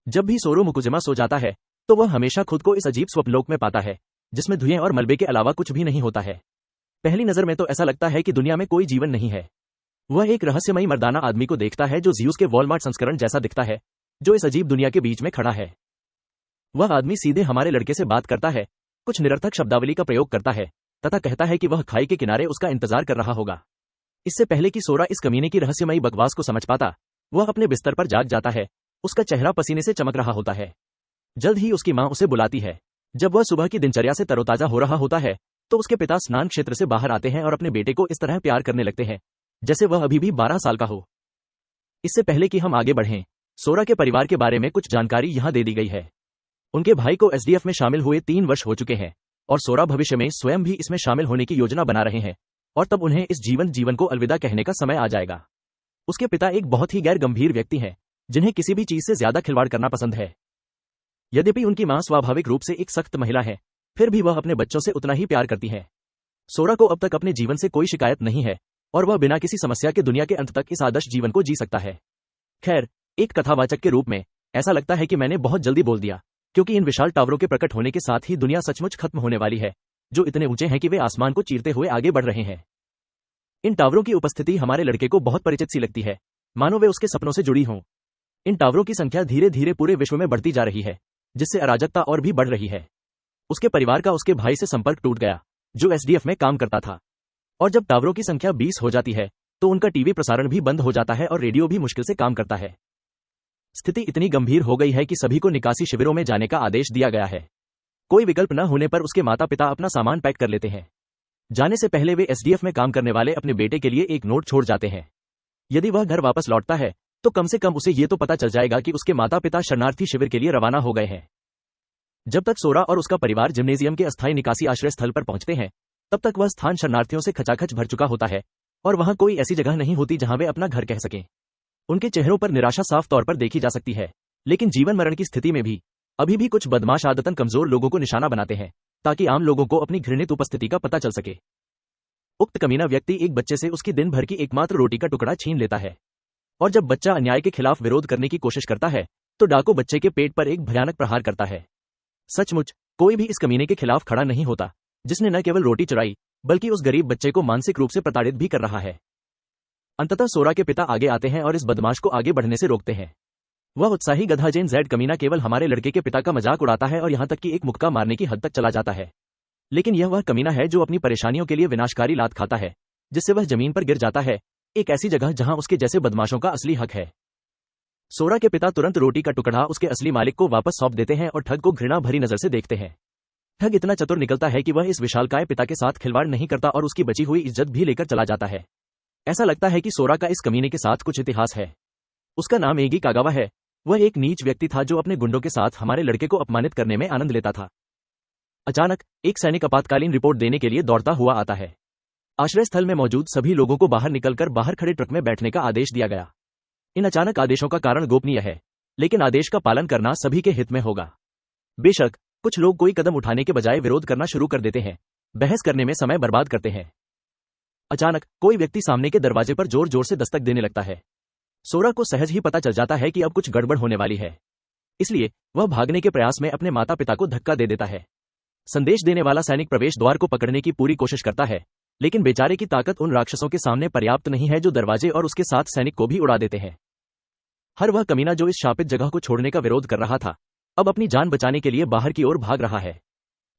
जब भी सोरो मुकुजिमा सो जाता है तो वह हमेशा खुद को इस अजीब स्वप्नलोक में पाता है जिसमें धुएं और मलबे के अलावा कुछ भी नहीं होता है। पहली नजर में तो ऐसा लगता है कि दुनिया में कोई जीवन नहीं है। वह एक रहस्यमयी मर्दाना आदमी को देखता है जो जियूस के वॉलमार्ट संस्करण जैसा दिखता है, जो इस अजीब दुनिया के बीच में खड़ा है। वह आदमी सीधे हमारे लड़के से बात करता है, कुछ निरर्थक शब्दावली का प्रयोग करता है तथा कहता है कि वह खाई के किनारे उसका इंतजार कर रहा होगा। इससे पहले कि सोरा इस कमीने की रहस्यमयी बकवास को समझ पाता, वह अपने बिस्तर पर जाग जाता है। उसका चेहरा पसीने से चमक रहा होता है। जल्द ही उसकी मां उसे बुलाती है। जब वह सुबह की दिनचर्या से तरोताजा हो रहा होता है तो उसके पिता स्नान क्षेत्र से बाहर आते हैं और अपने बेटे को इस तरह प्यार करने लगते हैं जैसे वह अभी भी 12 साल का हो। इससे पहले कि हम आगे बढ़ें, सोरा के परिवार के बारे में कुछ जानकारी यहां दे दी गई है। उनके भाई को एसडीएफ में शामिल हुए 3 वर्ष हो चुके हैं और सोरा भविष्य में स्वयं भी इसमें शामिल होने की योजना बना रहे हैं और तब उन्हें इस जीवन को अलविदा कहने का समय आ जाएगा। उसके पिता एक बहुत ही गैर गंभीर व्यक्ति हैं जिन्हें किसी भी चीज से ज्यादा खिलवाड़ करना पसंद है। यद्यपि उनकी मां स्वाभाविक रूप से एक सख्त महिला है, फिर भी वह अपने बच्चों से उतना ही प्यार करती है। सोरा को अब तक अपने जीवन से कोई शिकायत नहीं है और वह बिना किसी समस्या के दुनिया के अंत तक इस आदर्श जीवन को जी सकता है। खैर, एक कथावाचक के रूप में ऐसा लगता है कि मैंने बहुत जल्दी बोल दिया, क्योंकि इन विशाल टावरों के प्रकट होने के साथ ही दुनिया सचमुच खत्म होने वाली है, जो इतने ऊंचे हैं कि वे आसमान को चीरते हुए आगे बढ़ रहे हैं। इन टावरों की उपस्थिति हमारे लड़के को बहुत परिचित सी लगती है, मानो वे उसके सपनों से जुड़ी हों। इन टावरों की संख्या धीरे धीरे पूरे विश्व में बढ़ती जा रही है, जिससे अराजकता और भी बढ़ रही है। उसके परिवार का उसके भाई से संपर्क टूट गया, जो एसडीएफ में काम करता था, और जब टावरों की संख्या 20 हो जाती है तो उनका टीवी प्रसारण भी बंद हो जाता है और रेडियो भी मुश्किल से काम करता है। स्थिति इतनी गंभीर हो गई है कि सभी को निकासी शिविरों में जाने का आदेश दिया गया है। कोई विकल्प न होने पर उसके माता पिता अपना सामान पैक कर लेते हैं। जाने से पहले वे एसडीएफ में काम करने वाले अपने बेटे के लिए एक नोट छोड़ जाते हैं। यदि वह घर वापस लौटता है तो कम से कम उसे ये तो पता चल जाएगा कि उसके माता पिता शरणार्थी शिविर के लिए रवाना हो गए हैं। जब तक सोरा और उसका परिवार जिम्नेजियम के अस्थायी निकासी आश्रय स्थल पर पहुंचते हैं, तब तक वह स्थान शरणार्थियों से खचाखच भर चुका होता है और वहां कोई ऐसी जगह नहीं होती जहां वे अपना घर कह सकें। उनके चेहरों पर निराशा साफ तौर पर देखी जा सकती है, लेकिन जीवन मरण की स्थिति में भी अभी भी कुछ बदमाश आदतन कमजोर लोगों को निशाना बनाते हैं ताकि आम लोगों को अपनी घृणित उपस्थिति का पता चल सके। उक्त कमीना व्यक्ति एक बच्चे से उसकी दिन भर की एकमात्र रोटी का टुकड़ा छीन लेता है, और जब बच्चा अन्याय के खिलाफ विरोध करने की कोशिश करता है तो डाकू बच्चे के पेट पर एक भयानक प्रहार करता है। सचमुच कोई भी इस कमीने के खिलाफ खड़ा नहीं होता जिसने न केवल रोटी चुराई बल्कि उस गरीब बच्चे को मानसिक रूप से प्रताड़ित भी कर रहा है। अंततः सोरा के पिता आगे आते हैं और इस बदमाश को आगे बढ़ने से रोकते हैं। वह उत्साही गधा जेन जेड कमीना केवल हमारे लड़के के पिता का मजाक उड़ाता है और यहां तक कि एक मुक्का मारने की हद तक चला जाता है, लेकिन यह वह कमीना है जो अपनी परेशानियों के लिए विनाशकारी लात खाता है, जिससे वह जमीन पर गिर जाता है, एक ऐसी जगह जहां उसके जैसे बदमाशों का असली हक है। सोरा के पिता तुरंत रोटी का टुकड़ा उसके असली मालिक को वापस सौंप देते हैं और ठग को घृणा भरी नजर से देखते हैं। ठग इतना चतुर निकलता है कि वह इस विशालकाय पिता के साथ खिलवाड़ नहीं करता और उसकी बची हुई इज्जत भी लेकर चला जाता है। ऐसा लगता है कि सोरा का इस कमीने के साथ कुछ इतिहास है। उसका नाम एगी कागावा है। वह एक नीच व्यक्ति था जो अपने गुंडों के साथ हमारे लड़के को अपमानित करने में आनंद लेता था। अचानक एक सैनिक आपातकालीन रिपोर्ट देने के लिए दौड़ता हुआ आता है। आश्रय स्थल में मौजूद सभी लोगों को बाहर निकलकर बाहर खड़े ट्रक में बैठने का आदेश दिया गया। इन अचानक आदेशों का कारण गोपनीय है, लेकिन आदेश का पालन करना सभी के हित में होगा। बेशक कुछ लोग कोई कदम उठाने के बजाय विरोध करना शुरू कर देते हैं, बहस करने में समय बर्बाद करते हैं। अचानक कोई व्यक्ति सामने के दरवाजे पर जोर जोर से दस्तक देने लगता है। सोरा को सहज ही पता चल जाता है कि अब कुछ गड़बड़ होने वाली है, इसलिए वह भागने के प्रयास में अपने माता पिता को धक्का दे देता है। संदेश देने वाला सैनिक प्रवेश द्वार को पकड़ने की पूरी कोशिश करता है, लेकिन बेचारे की ताकत उन राक्षसों के सामने पर्याप्त नहीं है जो दरवाजे और उसके साथ सैनिक को भी उड़ा देते हैं। हर वह कमीना जो इस शापित जगह को छोड़ने का विरोध कर रहा था, अब अपनी जान बचाने के लिए बाहर की ओर भाग रहा है।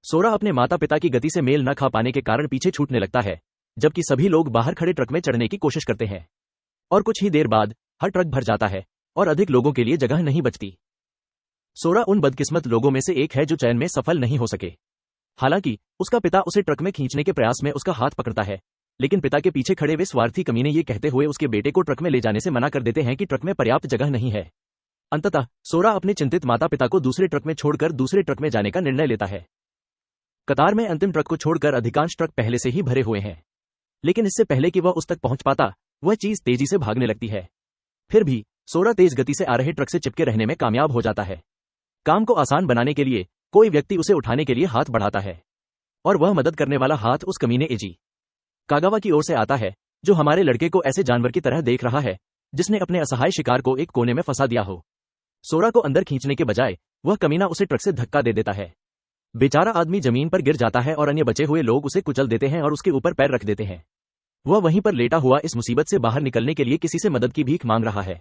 सोरा अपने माता पिता की गति से मेल न खा पाने के कारण पीछे छूटने लगता है, जबकि सभी लोग बाहर खड़े ट्रक में चढ़ने की कोशिश करते हैं। और कुछ ही देर बाद हर ट्रक भर जाता है और अधिक लोगों के लिए जगह नहीं बचती। सोरा उन बदकिस्मत लोगों में से एक है जो चयन में सफल नहीं हो सके। हालांकि उसका पिता उसे ट्रक में खींचने के प्रयास में उसका हाथ पकड़ता है, लेकिन पिता के पीछे खड़े वे स्वार्थी कमीने ये कहते हुए उसके बेटे को ट्रक में ले जाने से मना कर देते हैं कि ट्रक में पर्याप्त जगह नहीं है। अंततः सोरा अपने चिंतित माता पिता को दूसरे ट्रक में छोड़कर दूसरे ट्रक में जाने का निर्णय लेता है। कतार में अंतिम ट्रक को छोड़कर अधिकांश ट्रक पहले से ही भरे हुए हैं, लेकिन इससे पहले कि वह उस तक पहुंच पाता, वह चीज तेजी से भागने लगती है। फिर भी सोरा तेज गति से आ रहे ट्रक से चिपके रहने में कामयाब हो जाता है। काम को आसान बनाने के लिए कोई व्यक्ति उसे उठाने के लिए हाथ बढ़ाता है, और वह मदद करने वाला हाथ उस कमीने एजी कागावा की ओर से आता है, जो हमारे लड़के को ऐसे जानवर की तरह देख रहा है जिसने अपने असहाय शिकार को एक कोने में फंसा दिया हो। सोरा को अंदर खींचने के बजाय वह कमीना उसे ट्रक से धक्का दे देता है। बेचारा आदमी जमीन पर गिर जाता है और अन्य बचे हुए लोग उसे कुचल देते हैं और उसके ऊपर पैर रख देते हैं। वह वहीं पर लेटा हुआ इस मुसीबत से बाहर निकलने के लिए किसी से मदद की भीख मांग रहा है।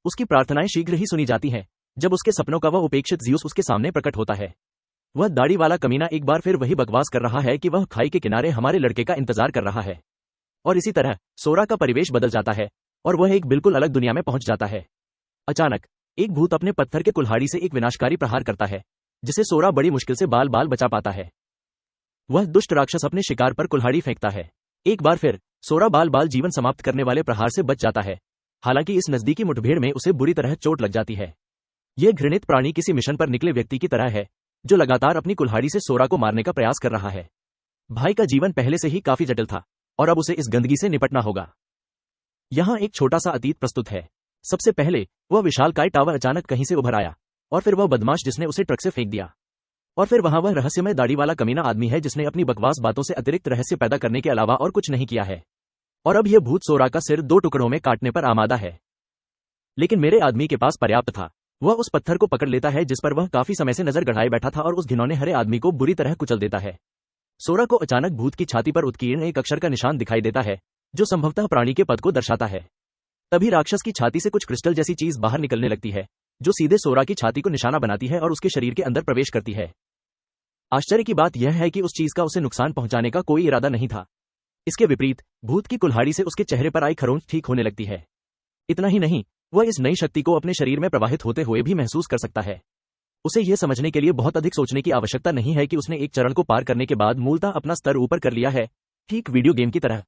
उसकी प्रार्थनाएं शीघ्र ही सुनी जाती हैं जब उसके सपनों का वह उपेक्षित ज़्यूस उसके सामने प्रकट होता है। वह दाढ़ी वाला कमीना एक बार फिर वही बकवास कर रहा है कि वह खाई के किनारे हमारे लड़के का इंतजार कर रहा है। और इसी तरह सोरा का परिवेश बदल जाता है और वह एक बिल्कुल अलग दुनिया में पहुंच जाता है। अचानक एक भूत अपने पत्थर के कुल्हाड़ी से एक विनाशकारी प्रहार करता है, जिसे सोरा बड़ी मुश्किल से बाल बाल बचा पाता है। वह दुष्ट राक्षस अपने शिकार पर कुल्हाड़ी फेंकता है। एक बार फिर सोरा बाल बाल जीवन समाप्त करने वाले प्रहार से बच जाता है। हालांकि इस नजदीकी मुठभेड़ में उसे बुरी तरह चोट लग जाती है। यह घृणित प्राणी किसी मिशन पर निकले व्यक्ति की तरह है, जो लगातार अपनी कुल्हाड़ी से सोरा को मारने का प्रयास कर रहा है। भाई का जीवन पहले से ही काफी जटिल था और अब उसे इस गंदगी से निपटना होगा। यहाँ एक छोटा सा अतीत प्रस्तुत है। सबसे पहले वह विशालकाय टावर अचानक कहीं से उभर आया, और फिर वह बदमाश जिसने उसे ट्रक से फेंक दिया, और फिर वहां वह रहस्यमय दाढ़ी वाला कमीना आदमी है जिसने अपनी बकवास बातों से अतिरिक्त रहस्य पैदा करने के अलावा और कुछ नहीं किया है। और अब यह भूत सोरा का सिर 2 टुकड़ों में काटने पर आमादा है। लेकिन मेरे आदमी के पास पर्याप्त था। वह उस पत्थर को पकड़ लेता है जिस पर वह काफी समय से नजर गड़ाए बैठा था और उस घिनौने हरे आदमी को बुरी तरह कुचल देता है। सोरा को अचानक भूत की छाती पर उत्कीर्ण एक अक्षर का निशान दिखाई देता है, जो संभवतः प्राणी के पद को दर्शाता है। तभी राक्षस की छाती से कुछ क्रिस्टल जैसी चीज बाहर निकलने लगती है, जो सीधे सोरा की छाती को निशाना बनाती है और उसके शरीर के अंदर प्रवेश करती है। आश्चर्य की बात यह है कि उस चीज का उसे नुकसान पहुंचाने का कोई इरादा नहीं था। इसके विपरीत भूत की कुल्हाड़ी से उसके चेहरे पर आई खरोंच ठीक होने लगती है। इतना ही नहीं, वह इस नई शक्ति को अपने शरीर में प्रवाहित होते हुए भी महसूस कर सकता है। उसे यह समझने के लिए बहुत अधिक सोचने की आवश्यकता नहीं है कि उसने एक चरण को पार करने के बाद मूलतः अपना स्तर ऊपर कर लिया है, ठीक वीडियो गेम की तरह।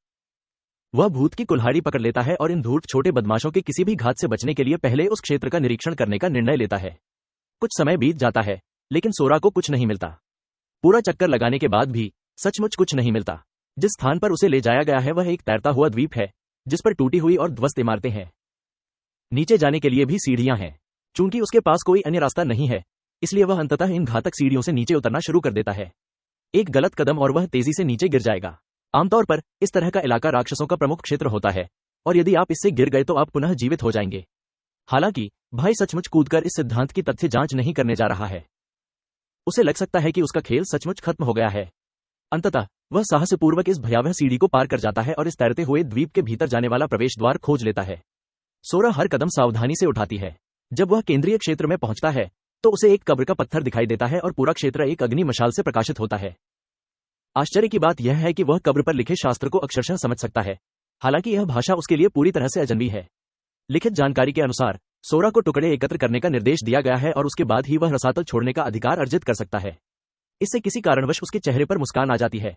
वह भूत की कुल्हाड़ी पकड़ लेता है और इन धूर्त छोटे बदमाशों के किसी भी घात से बचने के लिए पहले उस क्षेत्र का निरीक्षण करने का निर्णय लेता है। कुछ समय बीत जाता है, लेकिन सोरा को कुछ नहीं मिलता। पूरा चक्कर लगाने के बाद भी सचमुच कुछ नहीं मिलता। जिस स्थान पर उसे ले जाया गया है वह एक तैरता हुआ द्वीप है, जिस पर टूटी हुई और ध्वस्त इमारतें हैं। नीचे जाने के लिए भी सीढ़ियां हैं। चूंकि उसके पास कोई अन्य रास्ता नहीं है, इसलिए वह अंततः इन घातक सीढ़ियों से नीचे उतरना शुरू कर देता है। एक गलत कदम और वह तेजी से नीचे गिर जाएगा। आमतौर पर इस तरह का इलाका राक्षसों का प्रमुख क्षेत्र होता है, और यदि आप इससे गिर गए तो आप पुनः जीवित हो जाएंगे। हालांकि भाई सचमुच कूदकर इस सिद्धांत की तथ्य जांच नहीं करने जा रहा है। उसे लग सकता है कि उसका खेल सचमुच खत्म हो गया है। अंततः वह साहसपूर्वक इस भयावह सीढ़ी को पार कर जाता है और इस तैरते हुए द्वीप के भीतर जाने वाला प्रवेश द्वार खोज लेता है। सोरा हर कदम सावधानी से उठाती है। जब वह केंद्रीय क्षेत्र में पहुंचता है तो उसे एक कब्र का पत्थर दिखाई देता है और पूरा क्षेत्र एक अग्नि मशाल से प्रकाशित होता है। आश्चर्य की बात यह है कि वह कब्र पर लिखे शास्त्र को अक्षरशः समझ सकता है, हालांकि यह भाषा उसके लिए पूरी तरह से अजनबी है। लिखित जानकारी के अनुसार सोरा को टुकड़े एकत्र करने का निर्देश दिया गया है और उसके बाद ही वह रसातल छोड़ने का अधिकार अर्जित कर सकता है। इससे किसी कारणवश उसके चेहरे पर मुस्कान आ जाती है।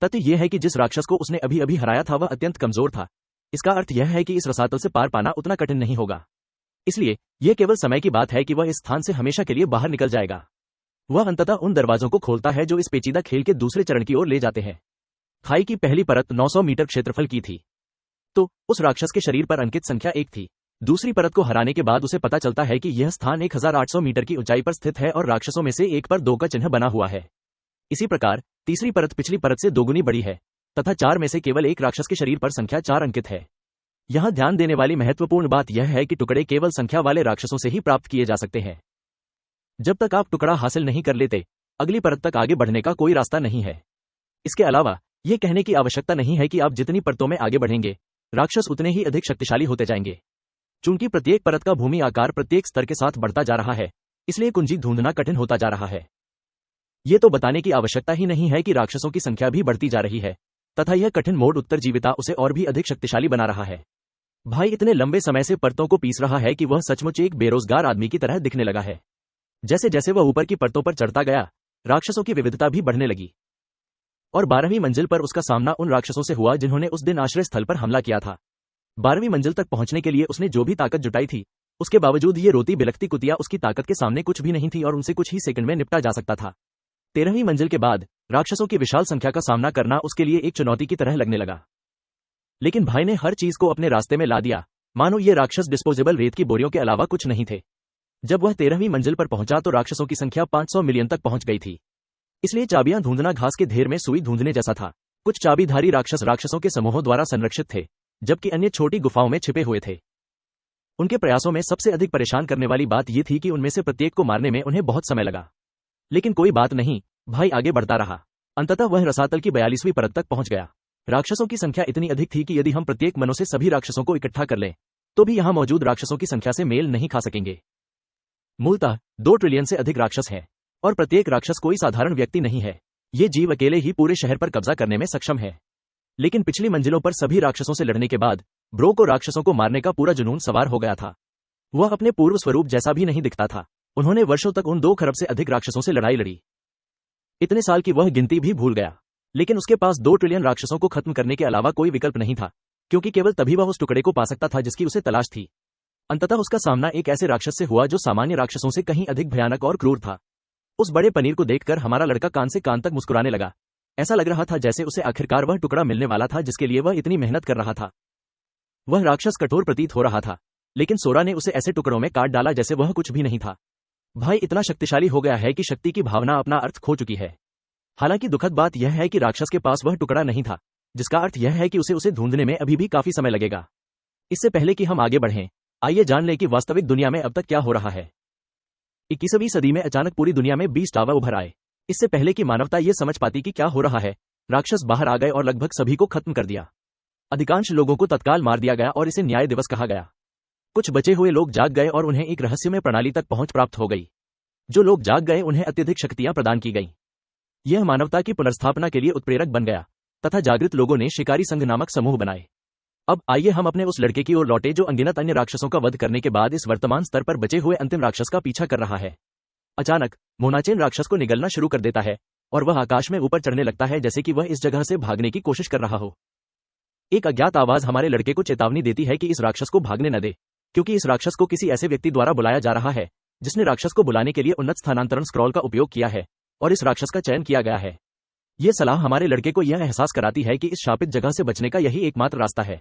तथ्य यह है कि जिस राक्षस को उसने अभी अभी हराया था वह अत्यंत कमजोर था। इसका अर्थ यह है कि इस रसातल से पार पाना उतना कठिन नहीं होगा। इसलिए यह केवल समय की बात है कि वह इस स्थान से हमेशा के लिए बाहर निकल जाएगा। वह अंततः उन दरवाजों को खोलता है जो इस पेचीदा खेल के दूसरे चरण की ओर ले जाते हैं। खाई की पहली परत 900 मीटर क्षेत्रफल की थी, तो उस राक्षस के शरीर पर अंकित संख्या 1 थी। दूसरी परत को हराने के बाद उसे पता चलता है कि यह स्थान 1800 मीटर की ऊंचाई पर स्थित है और राक्षसों में से एक पर 2 का चिन्ह बना हुआ है। इसी प्रकार तीसरी परत पिछली परत से 2 गुनी बड़ी है तथा 4 में से केवल एक राक्षस के शरीर पर संख्या 4 अंकित है। यहाँ ध्यान देने वाली महत्वपूर्ण बात यह है कि टुकड़े केवल संख्या वाले राक्षसों से ही प्राप्त किए जा सकते हैं। जब तक आप टुकड़ा हासिल नहीं कर लेते, अगली परत तक आगे बढ़ने का कोई रास्ता नहीं है। इसके अलावा यह कहने की आवश्यकता नहीं है कि आप जितनी परतों में आगे बढ़ेंगे, राक्षस उतने ही अधिक शक्तिशाली होते जाएंगे। चूंकि प्रत्येक परत का भूमि आकार प्रत्येक स्तर के साथ बढ़ता जा रहा है, इसलिए कुंजी ढूंढना कठिन होता जा रहा है। यह तो बताने की आवश्यकता ही नहीं है कि राक्षसों की संख्या भी बढ़ती जा रही है, तथा यह कठिन मोड उत्तरजीविता उसे और भी अधिक शक्तिशाली बना रहा है। भाई इतने लंबे समय से परतों को पीस रहा है कि वह सचमुच एक बेरोजगार आदमी की तरह दिखने लगा है। जैसे जैसे वह ऊपर की परतों पर चढ़ता गया, राक्षसों की विविधता भी बढ़ने लगी, और 12वीं मंजिल पर उसका सामना उन राक्षसों से हुआ जिन्होंने उस दिन आश्रय स्थल पर हमला किया था। 12वीं मंजिल तक पहुंचने के लिए उसने जो भी ताकत जुटाई थी, उसके बावजूद ये रोती बिलखती कुतिया उसकी ताकत के सामने कुछ भी नहीं थी और उनसे कुछ ही सेकंड में निपटा जा सकता था। 13वीं मंजिल के बाद राक्षसों की विशाल संख्या का सामना करना उसके लिए एक चुनौती की तरह लगने लगा। लेकिन भाई ने हर चीज को अपने रास्ते में ला दिया, मानो ये राक्षस डिस्पोजेबल रेत की बोरियों के अलावा कुछ नहीं थे। जब वह 13वीं मंजिल पर पहुंचा तो राक्षसों की संख्या 500 मिलियन तक पहुंच गई थी। इसलिए चाबियां ढूंढना घास के ढेर में सुई ढूंढने जैसा था। कुछ चाबीधारी राक्षसों के समूहों द्वारा संरक्षित थे, जबकि अन्य छोटी गुफाओं में छिपे हुए थे। उनके प्रयासों में सबसे अधिक परेशान करने वाली बात यह थी कि उनमें से प्रत्येक को मारने में उन्हें बहुत समय लगा। लेकिन कोई बात नहीं, भाई आगे बढ़ता रहा। अंततः वह रसातल की 42वीं परत तक पहुंच गया। राक्षसों की संख्या इतनी अधिक थी कि यदि हम प्रत्येक मनों से सभी राक्षसों को इकट्ठा कर लें तो भी यहां मौजूद राक्षसों की संख्या से मेल नहीं खा सकेंगे। मूलतः 2 ट्रिलियन से अधिक राक्षस हैं और प्रत्येक राक्षस कोई साधारण व्यक्ति नहीं है। ये जीव अकेले ही पूरे शहर पर कब्जा करने में सक्षम है। लेकिन पिछली मंजिलों पर सभी राक्षसों से लड़ने के बाद ब्रो को राक्षसों को मारने का पूरा जुनून सवार हो गया था। वह अपने पूर्व स्वरूप जैसा भी नहीं दिखता था। उन्होंने वर्षों तक उन 2 खरब से अधिक राक्षसों से लड़ाई लड़ी। इतने साल की वह गिनती भी भूल गया। लेकिन उसके पास 2 ट्रिलियन राक्षसों को खत्म करने के अलावा कोई विकल्प नहीं था, क्योंकि केवल तभी वह उस टुकड़े को पा सकता था जिसकी उसे तलाश थी। अंततः उसका सामना एक ऐसे राक्षस से हुआ जो सामान्य राक्षसों से कहीं अधिक भयानक और क्रूर था। उस बड़े पनीर को देखकर हमारा लड़का कान से कान तक मुस्कुराने लगा। ऐसा लग रहा था जैसे उसे आखिरकार वह टुकड़ा मिलने वाला था जिसके लिए वह इतनी मेहनत कर रहा था। वह राक्षस कठोर प्रतीत हो रहा था, लेकिन सोरा ने उसे ऐसे टुकड़ों में काट डाला जैसे वह कुछ भी नहीं था। भाई इतना शक्तिशाली हो गया है कि शक्ति की भावना अपना अर्थ खो चुकी है। हालांकि दुखद बात यह है कि राक्षस के पास वह टुकड़ा नहीं था, जिसका अर्थ यह है कि उसे ढूंढने में अभी भी काफी समय लगेगा। इससे पहले कि हम आगे बढ़ें, आइए जान लें कि वास्तविक दुनिया में अब तक क्या हो रहा है। 21वीं सदी में अचानक पूरी दुनिया में 20 टावर उभर आए। इससे पहले कि मानवता ये समझ पाती कि क्या हो रहा है, राक्षस बाहर आ गए और लगभग सभी को खत्म कर दिया। अधिकांश लोगों को तत्काल मार दिया गया और इसे न्याय दिवस कहा गया। कुछ बचे हुए लोग जाग गए और उन्हें एक रहस्यमय प्रणाली तक पहुंच प्राप्त हो गई। जो लोग जाग गए उन्हें अत्यधिक शक्तियां प्रदान की गईं। यह मानवता की पुनर्स्थापना के लिए उत्प्रेरक बन गया तथा जागृत लोगों ने शिकारी संघ नामक समूह बनाए। अब आइए हम अपने उस लड़के की ओर लौटे जो अनगिनत अन्य राक्षसों का वध करने के बाद इस वर्तमान स्तर पर बचे हुए अंतिम राक्षस का पीछा कर रहा है। अचानक मोनाचेन राक्षस को निगलना शुरू कर देता है और वह आकाश में ऊपर चढ़ने लगता है जैसे कि वह इस जगह से भागने की कोशिश कर रहा हो। एक अज्ञात आवाज हमारे लड़के को चेतावनी देती है कि इस राक्षस को भागने न दे, क्योंकि इस राक्षस को किसी ऐसे व्यक्ति द्वारा बुलाया जा रहा है जिसने राक्षस को बुलाने के लिए उन्नत स्थानांतरण स्क्रॉल का उपयोग किया है और इस राक्षस का चयन किया गया है। यह सलाह हमारे लड़के को यह एहसास कराती है कि इस शापित जगह से बचने का यही एकमात्र रास्ता है।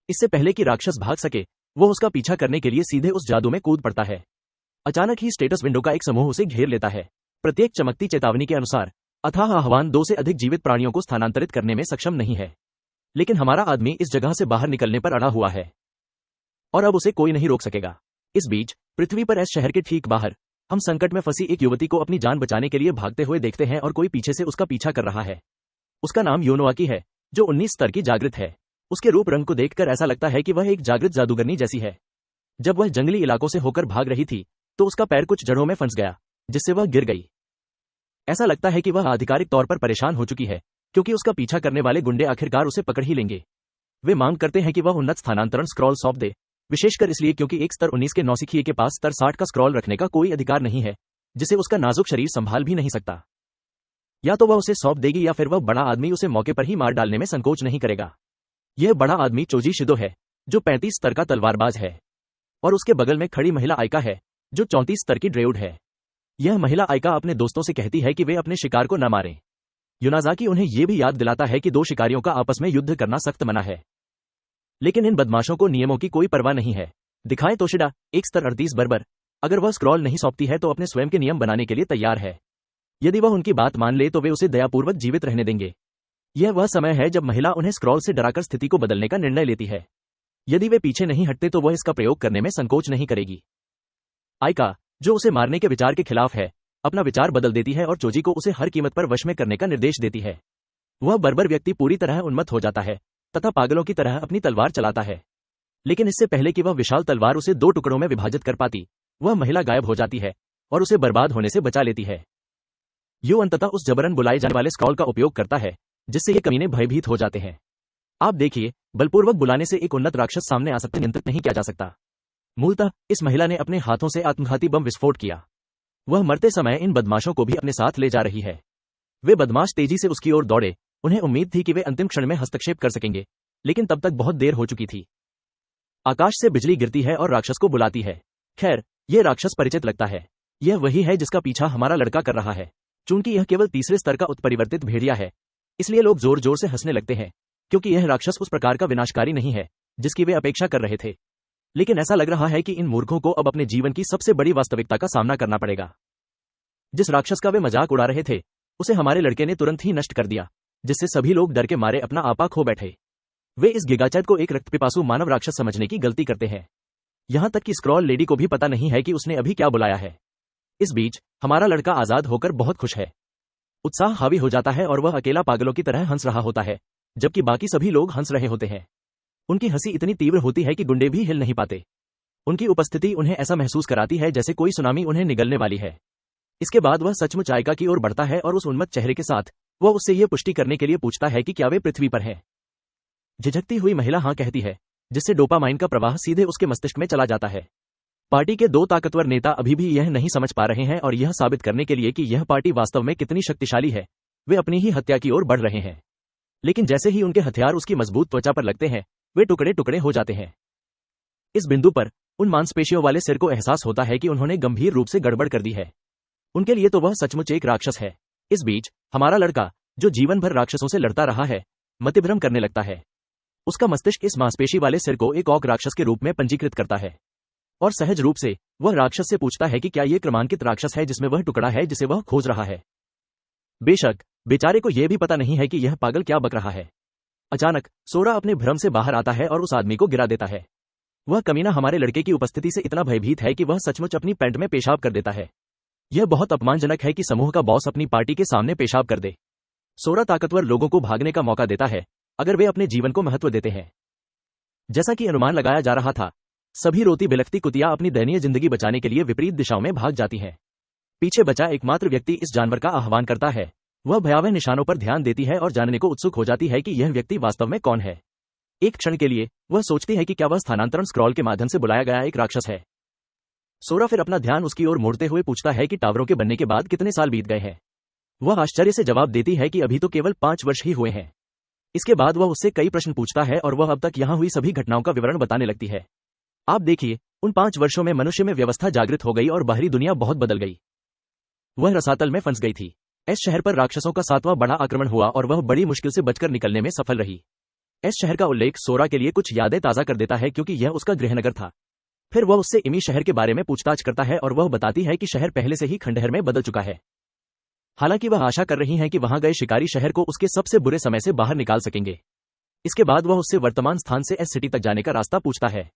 इससे पहले कि राक्षस भाग सके, वो उसका पीछा करने के लिए सीधे उस जादू में कूद पड़ता है। अचानक ही स्टेटस विंडो का एक समूह उसे घेर लेता है। प्रत्येक चमकती चेतावनी के अनुसार अथाह आह्वान 2 से अधिक जीवित प्राणियों को स्थानांतरित करने में सक्षम नहीं है। लेकिन हमारा आदमी इस जगह से बाहर निकलने पर अड़ा हुआ है और अब उसे कोई नहीं रोक सकेगा। इस बीच पृथ्वी पर एस शहर के ठीक बाहर हम संकट में फंसी एक युवती को अपनी जान बचाने के लिए भागते हुए देखते हैं और कोई पीछे से उसका पीछा कर रहा है। उसका नाम योनोआकी है, जो 19 स्तर की जागृत है। उसके रूप रंग को देखकर ऐसा लगता है कि वह एक जागृत जादूगरनी जैसी है। जब वह जंगली इलाकों से होकर भाग रही थी तो उसका पैर कुछ जड़ों में फंस गया, जिससे वह गिर गई। ऐसा लगता है कि वह आधिकारिक तौर पर परेशान हो चुकी है, क्योंकि उसका पीछा करने वाले गुंडे आखिरकार उसे पकड़ ही लेंगे। वे मांग करते हैं कि वह उन्नत स्थानांतरण स्क्रॉल सौंप दे, विशेषकर इसलिए क्योंकि एक स्तर 19 के नौसिखिए के पास स्तर 60 का स्क्रॉल रखने का कोई अधिकार नहीं है, जिसे उसका नाजुक शरीर संभाल भी नहीं सकता। या तो वह उसे सौंप देगी या फिर वह बड़ा आदमी उसे मौके पर ही मार डालने में संकोच नहीं करेगा। यह बड़ा आदमी चोजी शिदो है, जो 35 स्तर का तलवारबाज है, और उसके बगल में खड़ी महिला आइका है, जो 34 स्तर की ड्रेउड है। यह महिला आइका अपने दोस्तों से कहती है कि वे अपने शिकार को न मारें। योनाजाकी उन्हें यह भी याद दिलाता है कि 2 शिकारियों का आपस में युद्ध करना सख्त मना है। लेकिन इन बदमाशों को नियमों की कोई परवाह नहीं है। दिखाएं तोशिडा, एक स्तर 38 बर्बर, अगर वह स्क्रॉल नहीं सौंपती है तो अपने स्वयं के नियम बनाने के लिए तैयार है। यदि वह उनकी बात मान ले तो वे उसे दयापूर्वक जीवित रहने देंगे। यह वह समय है जब महिला उन्हें स्क्रॉल से डराकर स्थिति को बदलने का निर्णय लेती है। यदि वे पीछे नहीं हटते तो वह इसका प्रयोग करने में संकोच नहीं करेगी। आइका, जो उसे मारने के विचार के खिलाफ है, अपना विचार बदल देती है और चोजी को उसे हर कीमत पर वश में करने का निर्देश देती है। वह बर्बर व्यक्ति पूरी तरह उन्मत्त हो जाता है तथा पागलों की तरह अपनी तलवार चलाता है। लेकिन इससे पहले कि वह विशाल तलवार उसे 2 टुकड़ों में विभाजित कर पाती, वह महिला गायब हो जाती है और उसे बर्बाद होने से बचा लेती है। यो अंततः उस जबरन बुलाए जाने वाले स्क्रॉल का उपयोग करता है, जिससे ये कमीने भयभीत हो जाते हैं। आप देखिए, बलपूर्वक बुलाने से एक उन्नत राक्षस सामने आ सकते नियंत्रित नहीं किया जा सकता। मूलतः इस महिला ने अपने हाथों से आत्मघाती बम विस्फोट किया। वह मरते समय इन बदमाशों को भी अपने साथ ले जा रही है। वे बदमाश तेजी से उसकी ओर दौड़े। उन्हें उम्मीद थी कि वे अंतिम क्षण में हस्तक्षेप कर सकेंगे, लेकिन तब तक बहुत देर हो चुकी थी। आकाश से बिजली गिरती है और राक्षस को बुलाती है। खैर, यह राक्षस परिचित लगता है। यह वही है जिसका पीछा हमारा लड़का कर रहा है। चूंकि यह केवल तीसरे स्तर का उत्परिवर्तित भेड़िया है, इसलिए लोग जोर जोर से हंसने लगते हैं, क्योंकि यह राक्षस उस प्रकार का विनाशकारी नहीं है जिसकी वे अपेक्षा कर रहे थे। लेकिन ऐसा लग रहा है कि इन मूर्खों को अब अपने जीवन की सबसे बड़ी वास्तविकता का सामना करना पड़ेगा। जिस राक्षस का वे मजाक उड़ा रहे थे, उसे हमारे लड़के ने तुरंत ही नष्ट कर दिया, जिससे सभी लोग डर के मारे अपना आपा खो बैठे। वे इस गिगाचैद को एक रक्तपिपासु मानव राक्षस समझने की गलती करते हैं। यहाँ तक कि स्क्रॉल लेडी को भी पता नहीं है कि उसने अभी क्या बुलाया है। इस बीच हमारा लड़का आजाद होकर बहुत खुश है। उत्साह हावी हो जाता है और वह अकेला पागलों की तरह हंस रहा होता है, जबकि बाकी सभी लोग हंस रहे होते हैं। उनकी हंसी इतनी तीव्र होती है कि गुंडे भी हिल नहीं पाते। उनकी उपस्थिति उन्हें ऐसा महसूस कराती है जैसे कोई सुनामी उन्हें निगलने वाली है। इसके बाद वह सचमुच आयका की ओर बढ़ता है और उस उन्मत्त चेहरे के साथ वह उससे यह पुष्टि करने के लिए पूछता है कि क्या वे पृथ्वी पर है। झिझकती हुई महिला हाँ कहती है, जिससे डोपामाइन का प्रवाह सीधे उसके मस्तिष्क में चला जाता है। पार्टी के दो ताकतवर नेता अभी भी यह नहीं समझ पा रहे हैं और यह साबित करने के लिए कि यह पार्टी वास्तव में कितनी शक्तिशाली है, वे अपनी ही हत्या की ओर बढ़ रहे हैं। लेकिन जैसे ही उनके हथियार उसकी मजबूत त्वचा पर लगते हैं, वे टुकड़े टुकड़े हो जाते हैं। इस बिंदु पर उन मांसपेशियों वाले सिर को एहसास होता है कि उन्होंने गंभीर रूप से गड़बड़ कर दी है। उनके लिए तो वह सचमुच एक राक्षस है। इस बीच हमारा लड़का, जो जीवन भर राक्षसों से लड़ता रहा है, मतिभ्रम करने लगता है। उसका मस्तिष्क इस मांसपेशी वाले सिर को एक और राक्षस के रूप में पंजीकृत करता है और सहज रूप से वह राक्षस से पूछता है कि क्या यह क्रमांकित राक्षस है जिसमें वह टुकड़ा है जिसे वह खोज रहा है। बेशक बेचारे को यह भी पता नहीं है कि यह पागल क्या बक रहा है। अचानक सोरा अपने भ्रम से बाहर आता है और उस आदमी को गिरा देता है। वह कमीना हमारे लड़के की उपस्थिति से इतना भयभीत है कि वह सचमुच अपनी पैंट में पेशाब कर देता है। यह बहुत अपमानजनक है कि समूह का बॉस अपनी पार्टी के सामने पेशाब कर दे। सोरा ताकतवर लोगों को भागने का मौका देता है अगर वे अपने जीवन को महत्व देते हैं। जैसा कि अनुमान लगाया जा रहा था, सभी रोती बिलखती कुतिया अपनी दयनीय जिंदगी बचाने के लिए विपरीत दिशाओं में भाग जाती हैं। पीछे बचा एकमात्र व्यक्ति इस जानवर का आह्वान करता है। वह भयावह निशानों पर ध्यान देती है और जानने को उत्सुक हो जाती है कि यह व्यक्ति वास्तव में कौन है। एक क्षण के लिए वह सोचती है कि क्या वह स्थानांतरण स्क्रॉल के माध्यम से बुलाया गया एक राक्षस है। सोरा फिर अपना ध्यान उसकी ओर मोड़ते हुए पूछता है कि टावरों के बनने के बाद कितने साल बीत गए हैं। वह आश्चर्य से जवाब देती है कि अभी तो केवल 5 वर्ष ही हुए हैं। इसके बाद वह उससे कई प्रश्न पूछता है और वह अब तक यहां हुई सभी घटनाओं का विवरण बताने लगती है। आप देखिए, उन 5 वर्षों में मनुष्य में व्यवस्था जागृत हो गई और बाहरी दुनिया बहुत बदल गई। वह रसातल में फंस गई थी। इस शहर पर राक्षसों का 7वां बड़ा आक्रमण हुआ और वह बड़ी मुश्किल से बचकर निकलने में सफल रही। इस शहर का उल्लेख सोरा के लिए कुछ यादें ताजा कर देता है क्योंकि यह उसका गृहनगर था। फिर वह उससे इमी शहर के बारे में पूछताछ करता है और वह बताती है कि शहर पहले से ही खंडहर में बदल चुका है। हालांकि वह आशा कर रही हैं कि वहां गए शिकारी शहर को उसके सबसे बुरे समय से बाहर निकाल सकेंगे। इसके बाद वह उससे वर्तमान स्थान से एस सिटी तक जाने का रास्ता पूछता है।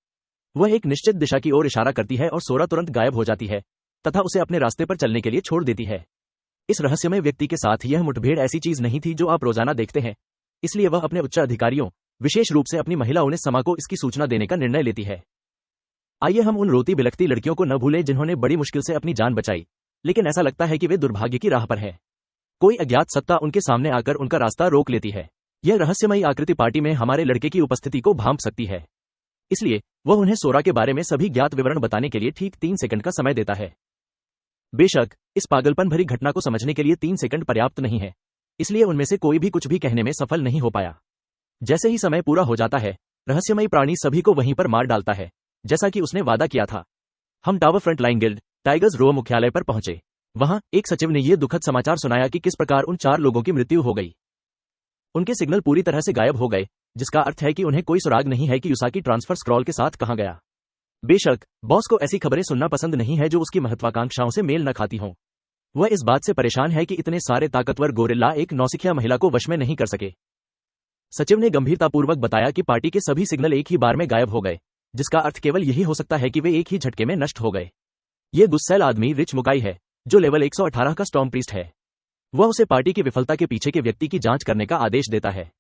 वह एक निश्चित दिशा की ओर इशारा करती है और सोरा तुरंत गायब हो जाती है तथा उसे अपने रास्ते पर चलने के लिए छोड़ देती है। इस रहस्यमय व्यक्ति के साथ यह मुठभेड़ ऐसी चीज नहीं थी जो आप रोजाना देखते हैं, इसलिए वह अपने उच्च अधिकारियों, विशेष रूप से अपनी महिला उनेस्मा को इसकी सूचना देने का निर्णय लेती है। आइए हम उन रोती बिलखती लड़कियों को न भूलें जिन्होंने बड़ी मुश्किल से अपनी जान बचाई, लेकिन ऐसा लगता है कि वे दुर्भाग्य की राह पर हैं। कोई अज्ञात सत्ता उनके सामने आकर उनका रास्ता रोक लेती है। यह रहस्यमयी आकृति पार्टी में हमारे लड़के की उपस्थिति को भांप सकती है, इसलिए वह उन्हें सोरा के बारे में सभी ज्ञात विवरण बताने के लिए ठीक 3 सेकंड का समय देता है। बेशक इस पागलपन भरी घटना को समझने के लिए 3 सेकंड पर्याप्त नहीं है, इसलिए उनमें से कोई भी कुछ भी कहने में सफल नहीं हो पाया। जैसे ही समय पूरा हो जाता है, रहस्यमयी प्राणी सभी को वहीं पर मार डालता है, जैसा कि उसने वादा किया था। हम टावर फ्रंटलाइन गिल्ड टाइगर्स रो मुख्यालय पर पहुंचे। वहां एक सचिव ने यह दुखद समाचार सुनाया कि किस प्रकार उन 4 लोगों की मृत्यु हो गई। उनके सिग्नल पूरी तरह से गायब हो गए, जिसका अर्थ है कि उन्हें कोई सुराग नहीं है कि युसाकी ट्रांसफर स्क्रॉल के साथ कहां गया। बेशक बॉस को ऐसी खबरें सुनना पसंद नहीं है जो उसकी महत्वाकांक्षाओं से मेल न खाती हों। वह इस बात से परेशान है कि इतने सारे ताकतवर गोरिल्ला एक नौसिखिया महिला को वश में नहीं कर सके। सचिव ने गंभीरतापूर्वक बताया कि पार्टी के सभी सिग्नल एक ही बार में गायब हो गए, जिसका अर्थ केवल यही हो सकता है कि वे एक ही झटके में नष्ट हो गए। ये गुस्सैल आदमी रिच मुकाई है, जो लेवल 118 का स्टॉर्म प्रीस्ट है। वह उसे पार्टी की विफलता के पीछे के व्यक्ति की जांच करने का आदेश देता है,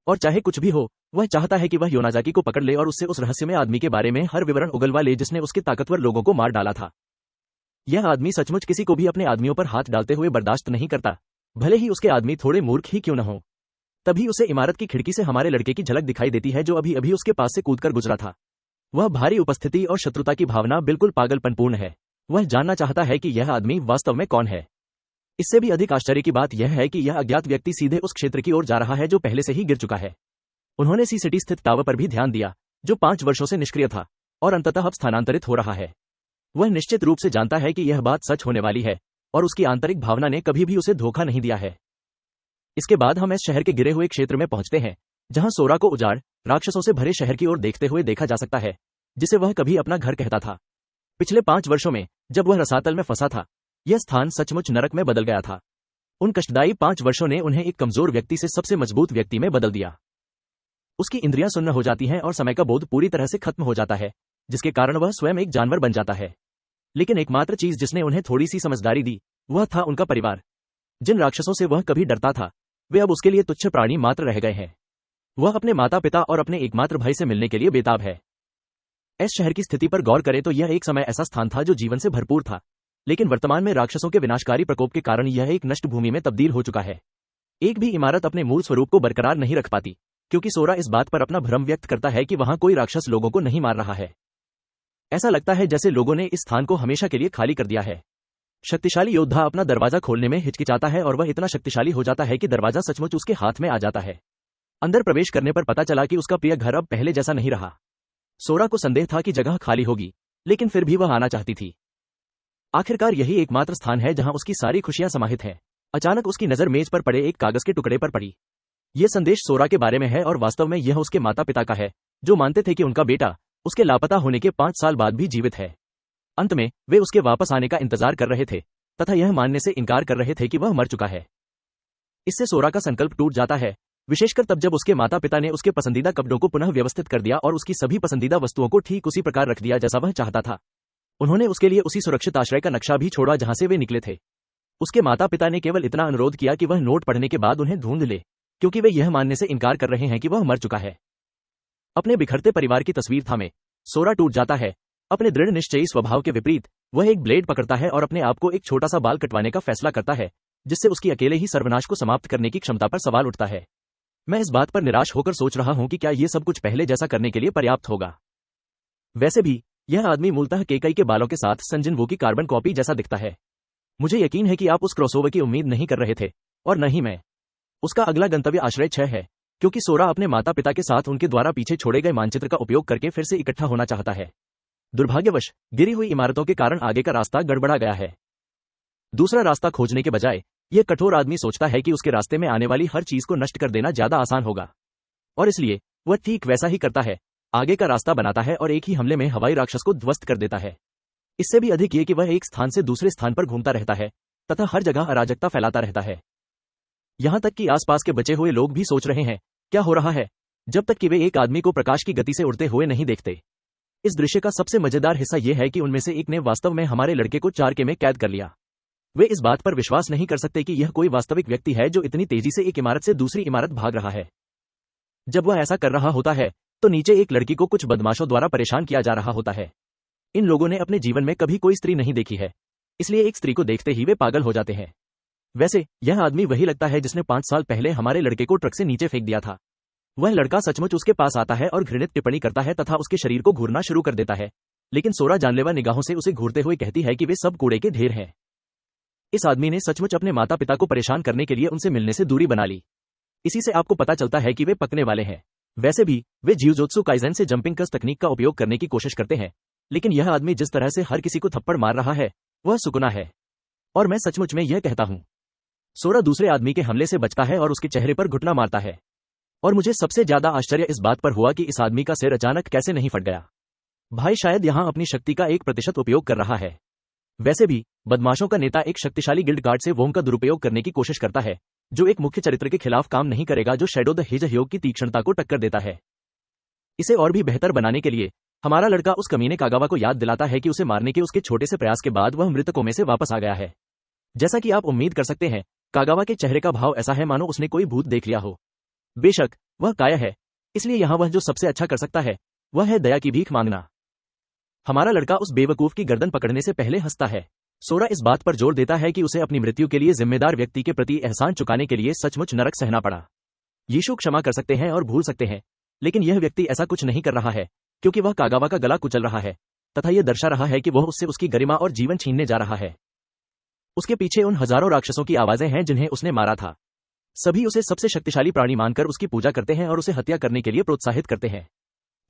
और चाहे कुछ भी हो, वह चाहता है कि वह योनाजाकी को पकड़ ले और उससे उस रहस्यमय आदमी के बारे में हर विवरण उगलवा ले जिसने उसके ताकतवर लोगों को मार डाला था। यह आदमी सचमुच किसी को भी अपने आदमियों पर हाथ डालते हुए बर्दाश्त नहीं करता, भले ही उसके आदमी थोड़े मूर्ख ही क्यों न हो। तभी उसे इमारत की खिड़की से हमारे लड़के की झलक दिखाई देती है जो अभी अभी उसके पास से कूदकर गुजरा था। वह भारी उपस्थिति और शत्रुता की भावना बिल्कुल पागलपनपूर्ण है। वह जानना चाहता है कि यह आदमी वास्तव में कौन है। इससे भी अधिक आश्चर्य की बात यह है कि यह अज्ञात व्यक्ति सीधे उस क्षेत्र की ओर जा रहा है जो पहले से ही गिर चुका है। उन्होंने सी सिटी स्थित टावर पर भी ध्यान दिया, जो 5 वर्षों से निष्क्रिय था और अंततः अब स्थानांतरित हो रहा है। वह निश्चित रूप से जानता है कि यह बात सच होने वाली है और उसकी आंतरिक भावना ने कभी भी उसे धोखा नहीं दिया है। इसके बाद हम इस शहर के गिरे हुए क्षेत्र में पहुंचते हैं, जहां सोरा को उजाड़ राक्षसों से भरे शहर की ओर देखते हुए देखा जा सकता है, जिसे वह कभी अपना घर कहता था। पिछले 5 वर्षों में जब वह रसातल में फंसा था, यह स्थान सचमुच नरक में बदल गया था। उन कष्टदायी 5 वर्षों ने उन्हें एक कमजोर व्यक्ति से सबसे मजबूत व्यक्ति में बदल दिया। उसकी इंद्रियां सुन्न हो जाती हैं और समय का बोध पूरी तरह से खत्म हो जाता है, जिसके कारण वह स्वयं एक जानवर बन जाता है। लेकिन एकमात्र चीज जिसने उन्हें थोड़ी सी समझदारी दी, वह था उनका परिवार। जिन राक्षसों से वह कभी डरता था, वे अब उसके लिए तुच्छ प्राणी मात्र रह गए हैं। वह अपने माता पिता और अपने एकमात्र भाई से मिलने के लिए बेताब है। इस शहर की स्थिति पर गौर करें तो यह एक समय ऐसा स्थान था जो जीवन से भरपूर था, लेकिन वर्तमान में राक्षसों के विनाशकारी प्रकोप के कारण यह एक नष्ट भूमि में तब्दील हो चुका है। एक भी इमारत अपने मूल स्वरूप को बरकरार नहीं रख पाती, क्योंकि सोरा इस बात पर अपना भ्रम व्यक्त करता है कि वहां कोई राक्षस लोगों को नहीं मार रहा है। ऐसा लगता है जैसे लोगों ने इस स्थान को हमेशा के लिए खाली कर दिया है। शक्तिशाली योद्धा अपना दरवाजा खोलने में हिचकिचाता है और वह इतना शक्तिशाली हो जाता है कि दरवाजा सचमुच उसके हाथ में आ जाता है। अंदर प्रवेश करने पर पता चला कि उसका प्रिय घर अब पहले जैसा नहीं रहा। सोरा को संदेह था कि जगह खाली होगी, लेकिन फिर भी वह आना चाहती थी। आखिरकार यही एकमात्र स्थान है जहां उसकी सारी खुशियां समाहित हैं। अचानक उसकी नजर मेज पर पड़े एक कागज के टुकड़े पर पड़ी। यह संदेश सोरा के बारे में है और वास्तव में यह उसके माता पिता का है, जो मानते थे कि उनका बेटा उसके लापता होने के 5 साल बाद भी जीवित है। अंत में वे उसके वापस आने का इंतजार कर रहे थे तथा यह मानने से इनकार कर रहे थे कि वह मर चुका है। इससे सोरा का संकल्प टूट जाता है, विशेषकर तब जब उसके माता पिता ने उसके पसंदीदा कपड़ों को पुनः व्यवस्थित कर दिया और उसकी सभी पसंदीदा वस्तुओं को ठीक उसी प्रकार रख दिया जैसा वह चाहता था। उन्होंने उसके लिए उसी सुरक्षित आश्रय का नक्शा भी छोड़ा जहां से वे निकले थे। उसके माता पिता ने केवल इतना अनुरोध किया कि वह नोट पढ़ने के बाद उन्हें ढूंढ ले, क्योंकि वे यह मानने से इनकार कर रहे हैं कि वह मर चुका है। अपने बिखरते परिवार की तस्वीर थामे सोरा टूट जाता है। अपने दृढ़ निश्चयी स्वभाव के विपरीत वह एक ब्लेड पकड़ता है और अपने आप को एक छोटा सा बाल कटवाने का फैसला करता है, जिससे उसकी अकेले ही सर्वनाश को समाप्त करने की क्षमता पर सवाल उठता है। मैं इस बात पर निराश होकर सोच रहा हूं कि क्या यह सब कुछ पहले जैसा करने के लिए पर्याप्त होगा। वैसे भी यह आदमी मूलतः केकई के बालों के साथ संजिन वू की कार्बन कॉपी जैसा दिखता है। मुझे यकीन है कि आप उस क्रॉसओवर की उम्मीद नहीं कर रहे थे, और न ही मैं। उसका अगला गंतव्य आश्रय 6 है, क्योंकि सोरा अपने माता पिता के साथ उनके द्वारा पीछे छोड़े गए मानचित्र का उपयोग करके फिर से इकट्ठा होना चाहता है। दुर्भाग्यवश गिरी हुई इमारतों के कारण आगे का रास्ता गड़बड़ा गया है। दूसरा रास्ता खोजने के बजाय यह कठोर आदमी सोचता है कि उसके रास्ते में आने वाली हर चीज को नष्ट कर देना ज्यादा आसान होगा, और इसलिए वह ठीक वैसा ही करता है। आगे का रास्ता बनाता है और एक ही हमले में हवाई राक्षस को ध्वस्त कर देता है। इससे भी अधिक ये कि वह एक स्थान से दूसरे स्थान पर घूमता रहता है तथा हर जगह अराजकता फैलाता रहता है। यहां तक कि आसपास के बचे हुए लोग भी सोच रहे हैं क्या हो रहा है, जब तक कि वे एक आदमी को प्रकाश की गति से उड़ते हुए नहीं देखते। इस दृश्य का सबसे मजेदार हिस्सा यह है कि उनमें से एक ने वास्तव में हमारे लड़के को चारके में कैद कर लिया। वे इस बात पर विश्वास नहीं कर सकते कि यह कोई वास्तविक व्यक्ति है जो इतनी तेजी से एक इमारत से दूसरी इमारत भाग रहा है। जब वह ऐसा कर रहा होता है तो नीचे एक लड़की को कुछ बदमाशों द्वारा परेशान किया जा रहा होता है। इन लोगों ने अपने जीवन में कभी कोई स्त्री नहीं देखी है, इसलिए एक स्त्री को देखते ही वे पागल हो जाते हैं। वैसे यह आदमी वही लगता है जिसने 5 साल पहले हमारे लड़के को ट्रक से नीचे फेंक दिया था। वह लड़का सचमुच उसके पास आता है और घृणित टिप्पणी करता है तथा उसके शरीर को घूरना शुरू कर देता है, लेकिन सोरा जानलेवा निगाहों से उसे घूरते हुए कहती है कि वे सब कूड़े के ढेर हैं। इस आदमी ने सचमुच अपने माता पिता को परेशान करने के लिए उनसे मिलने से दूरी बना ली। इसी से आपको पता चलता है कि वे पकने वाले हैं। वैसे भी वे जियोजुत्सु काइज़ेन से जंपिंग कस तकनीक का उपयोग करने की कोशिश करते हैं, लेकिन यह आदमी जिस तरह से हर किसी को थप्पड़ मार रहा है वह सुकुना है, और मैं सचमुच में यह कहता हूं। सोरा दूसरे आदमी के हमले से बचता है और उसके चेहरे पर घुटना मारता है, और मुझे सबसे ज्यादा आश्चर्य इस बात पर हुआ कि इस आदमी का सिर अचानक कैसे नहीं फट गया। भाई शायद यहां अपनी शक्ति का 1% उपयोग कर रहा है। वैसे भी बदमाशों का नेता एक शक्तिशाली गिल्ड कार्ड से वोंग का दुरुपयोग करने की कोशिश करता है, जो एक मुख्य चरित्र के खिलाफ काम नहीं करेगा जो शैडो द हेजहयोग की तीक्ष्णता को टक्कर देता है। इसे और भी बेहतर बनाने के लिए हमारा लड़का उस कमीने कागावा को याद दिलाता है कि उसे मारने के उसके छोटे से प्रयास के बाद वह मृतकों में से वापस आ गया है। जैसा कि आप उम्मीद कर सकते हैं, कागावा के चेहरे का भाव ऐसा है मानो उसने कोई भूत देख लिया हो। बेशक वह काया है, इसलिए यहां वह जो सबसे अच्छा कर सकता है वह है दया की भीख मांगना। हमारा लड़का उस बेवकूफ की गर्दन पकड़ने से पहले हंसता है। सोरा इस बात पर जोर देता है कि उसे अपनी मृत्यु के लिए जिम्मेदार व्यक्ति के प्रति एहसान चुकाने के लिए सचमुच नरक सहना पड़ा। यीशु क्षमा कर सकते हैं और भूल सकते हैं, लेकिन यह व्यक्ति ऐसा कुछ नहीं कर रहा है, क्योंकि वह कागावा का गला कुचल रहा है तथा यह दर्शा रहा है कि वह उससे उसकी गरिमा और जीवन छीनने जा रहा है। उसके पीछे उन हजारों राक्षसों की आवाजें हैं जिन्हें उसने मारा था। सभी उसे सबसे शक्तिशाली प्राणी मानकर उसकी पूजा करते हैं और उसे हत्या करने के लिए प्रोत्साहित करते हैं।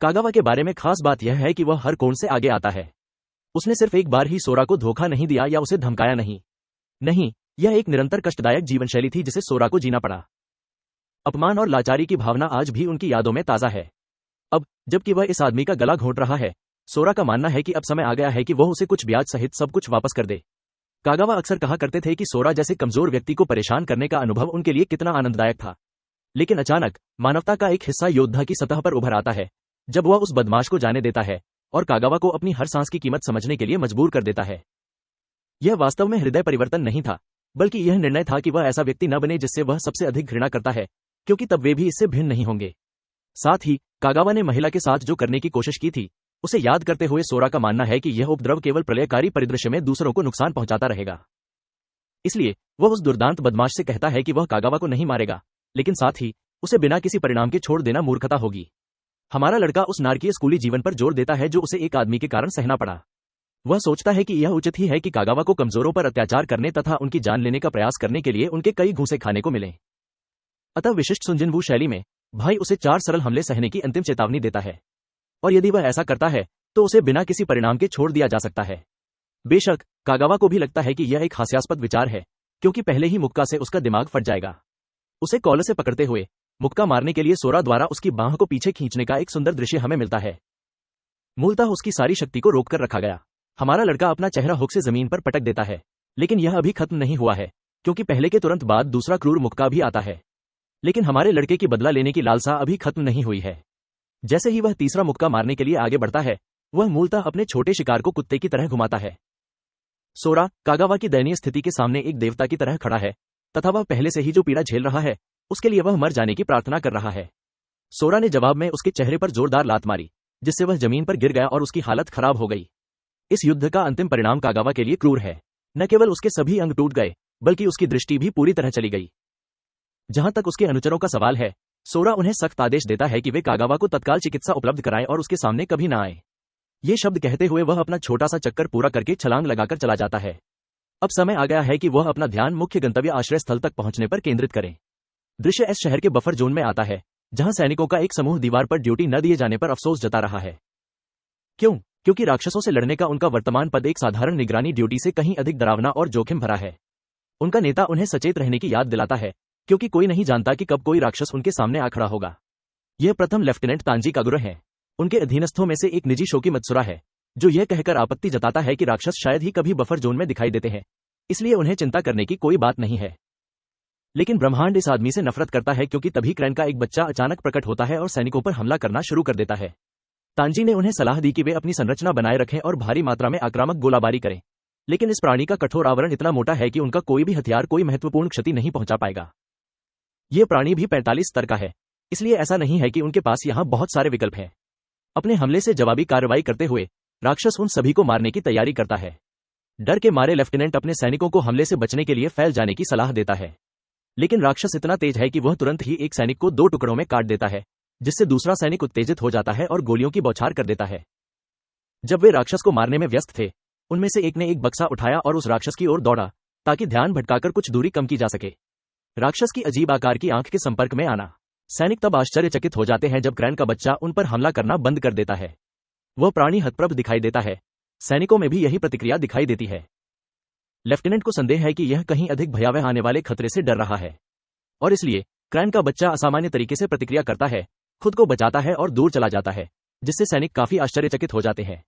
कागावा के बारे में खास बात यह है कि वह हर कोण से आगे आता है। उसने सिर्फ एक बार ही सोरा को धोखा नहीं दिया या उसे धमकाया नहीं, यह एक निरंतर कष्टदायक जीवनशैली थी जिसे सोरा को जीना पड़ा। अपमान और लाचारी की भावना आज भी उनकी यादों में ताजा है। अब जबकि वह इस आदमी का गला घोंट रहा है, सोरा का मानना है कि अब समय आ गया है कि वह उसे कुछ ब्याज सहित सब कुछ वापस कर दे। कागावा अक्सर कहा करते थे कि सोरा जैसे कमजोर व्यक्ति को परेशान करने का अनुभव उनके लिए कितना आनंददायक था, लेकिन अचानक मानवता का एक हिस्सा योद्धा की सतह पर उभर आता है जब वह उस बदमाश को जाने देता है और कागावा को अपनी हर सांस की कीमत समझने के लिए मजबूर कर देता है। यह वास्तव में हृदय परिवर्तन नहीं था, बल्कि यह निर्णय था कि वह ऐसा व्यक्ति न बने जिससे वह सबसे अधिक घृणा करता है, क्योंकि तब वे भी इससे भिन्न नहीं होंगे। साथ ही कागावा ने महिला के साथ जो करने की कोशिश की थी, उसे याद करते हुए सोरा का मानना है कि यह उपद्रव केवल प्रलयकारी परिदृश्य में दूसरों को नुकसान पहुंचाता रहेगा। इसलिए वह उस दुर्दांत बदमाश से कहता है कि वह कागावा को नहीं मारेगा, लेकिन साथ ही उसे बिना किसी परिणाम के छोड़ देना मूर्खता होगी। हमारा लड़का उस नारकीय स्कूली जीवन पर जोर देता है जो उसे एक आदमी के कारण सहना पड़ा। वह सोचता है कि यह उचित ही है कि कागावा को कमजोरों पर अत्याचार करने तथा उनकी जान लेने का प्रयास करने के लिए उनके कई घूंसे खाने को मिले। अतः विशिष्ट सुनजिनवू शैली में भाई उसे 4 सरल हमले सहने की अंतिम चेतावनी देता है, और यदि वह ऐसा करता है तो उसे बिना किसी परिणाम के छोड़ दिया जा सकता है। बेशक कागावा को भी लगता है कि यह एक हास्यास्पद विचार है, क्योंकि पहले ही मुक्का से उसका दिमाग फट जाएगा। उसे कॉलर से पकड़ते हुए मुक्का मारने के लिए सोरा द्वारा उसकी बांह को पीछे खींचने का एक सुंदर दृश्य हमें मिलता है। मूलतः उसकी सारी शक्ति को रोककर रखा गया। हमारा लड़का अपना चेहरा हुक से जमीन पर पटक देता है, लेकिन यह अभी खत्म नहीं हुआ है, क्योंकि पहले के तुरंत बाद दूसरा क्रूर मुक्का भी आता है। लेकिन हमारे लड़के की बदला लेने की लालसा अभी खत्म नहीं हुई है। जैसे ही वह तीसरा मुक्का मारने के लिए आगे बढ़ता है, वह मूलतः अपने छोटे शिकार को कुत्ते की तरह घुमाता है। सोरा कागावा की दयनीय स्थिति के सामने एक देवता की तरह खड़ा है, तथा वह पहले से ही जो पीड़ा झेल रहा है उसके लिए वह मर जाने की प्रार्थना कर रहा है। सोरा ने जवाब में उसके चेहरे पर जोरदार लात मारी, जिससे वह जमीन पर गिर गया और उसकी हालत खराब हो गई। इस युद्ध का अंतिम परिणाम कागावा के लिए क्रूर है। न केवल उसके सभी अंग टूट गए, बल्कि उसकी दृष्टि भी पूरी तरह चली गई। जहां तक उसके अनुचरों का सवाल है, सोरा उन्हें सख्त आदेश देता है कि वे कागावा को तत्काल चिकित्सा उपलब्ध कराएं और उसके सामने कभी न आए। ये शब्द कहते हुए वह अपना छोटा सा चक्कर पूरा करके छलांग लगाकर चला जाता है। अब समय आ गया है कि वह अपना ध्यान मुख्य गंतव्य आश्रय स्थल तक पहुंचने पर केंद्रित करें। दृश्य इस शहर के बफर जोन में आता है, जहां सैनिकों का एक समूह दीवार पर ड्यूटी न दिए जाने पर अफसोस जता रहा है। क्योंकि राक्षसों से लड़ने का उनका वर्तमान पद एक साधारण निगरानी ड्यूटी से कहीं अधिक डरावना और जोखिम भरा है। उनका नेता उन्हें सचेत रहने की याद दिलाता है, क्योंकि कोई नहीं जानता कि कब कोई राक्षस उनके सामने आ खड़ा होगा। यह प्रथम लेफ्टिनेंट तांजी कागुरा है। उनके अधीनस्थों में से एक निजी शोकी मत्सुरा है, जो यह कहकर आपत्ति जताता है कि राक्षस शायद ही कभी बफर जोन में दिखाई देते हैं, इसलिए उन्हें चिंता करने की कोई बात नहीं है। लेकिन ब्रह्मांड इस आदमी से नफरत करता है, क्योंकि तभी क्रैन का एक बच्चा अचानक प्रकट होता है और सैनिकों पर हमला करना शुरू कर देता है। तांजी ने उन्हें सलाह दी कि वे अपनी संरचना बनाए रखें और भारी मात्रा में आक्रामक गोलाबारी करें, लेकिन इस प्राणी का कठोर आवरण इतना मोटा है कि उनका कोई भी हथियार कोई महत्वपूर्ण क्षति नहीं पहुंचा पाएगा। यह प्राणी भी 45 स्तर का है, इसलिए ऐसा नहीं है कि उनके पास यहां बहुत सारे विकल्प हैं। अपने हमले से जवाबी कार्रवाई करते हुए राक्षस उन सभी को मारने की तैयारी करता है। डर के मारे लेफ्टिनेंट अपने सैनिकों को हमले से बचने के लिए फैल जाने की सलाह देता है, लेकिन राक्षस इतना तेज है कि वह तुरंत ही एक सैनिक को 2 टुकड़ों में काट देता है, जिससे दूसरा सैनिक उत्तेजित हो जाता है और गोलियों की बौछार कर देता है। जब वे राक्षस को मारने में व्यस्त थे, उनमें से एक ने एक बक्सा उठाया और उस राक्षस की ओर दौड़ा, ताकि ध्यान भटकाकर कुछ दूरी कम की जा सके। राक्षस की अजीब आकार की आंख के संपर्क में आना। सैनिक तब आश्चर्यचकित हो जाते हैं जब क्रैन का बच्चा उन पर हमला करना बंद कर देता है। वह प्राणी हतप्रभ दिखाई देता है। सैनिकों में भी यही प्रतिक्रिया दिखाई देती है। लेफ्टिनेंट को संदेह है कि यह कहीं अधिक भयावह आने वाले खतरे से डर रहा है, और इसलिए क्रैन का बच्चा असामान्य तरीके से प्रतिक्रिया करता है, खुद को बचाता है और दूर चला जाता है, जिससे सैनिक काफी आश्चर्यचकित हो जाते हैं।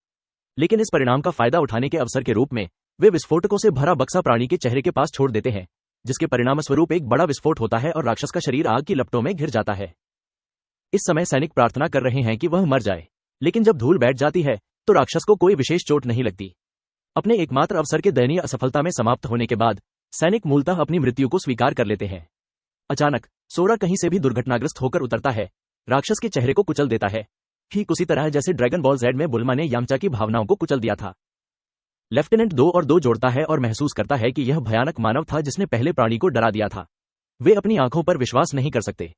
लेकिन इस परिणाम का फायदा उठाने के अवसर के रूप में वे विस्फोटकों से भरा बक्सा प्राणी के चेहरे के पास छोड़ देते हैं, जिसके परिणामस्वरूप एक बड़ा विस्फोट होता है और राक्षस का शरीर आग की लपटों में घिर जाता है। इस समय सैनिक प्रार्थना कर रहे हैं कि वह मर जाए, लेकिन जब धूल बैठ जाती है तो राक्षस को कोई विशेष चोट नहीं लगती। अपने एकमात्र अवसर के दयनीय असफलता में समाप्त होने के बाद सैनिक मूलतः अपनी मृत्यु को स्वीकार कर लेते हैं। अचानक सोरा कहीं से भी दुर्घटनाग्रस्त होकर उतरता है, राक्षस के चेहरे को कुचल देता है, ठीक उसी तरह जैसे ड्रैगन बॉल जेड में बुल्मा ने यामचा की भावनाओं को कुचल दिया था। लेफ्टिनेंट 2 और 2 जोड़ता है और महसूस करता है कि यह भयानक मानव था जिसने पहले प्राणी को डरा दिया था। वे अपनी आंखों पर विश्वास नहीं कर सकते।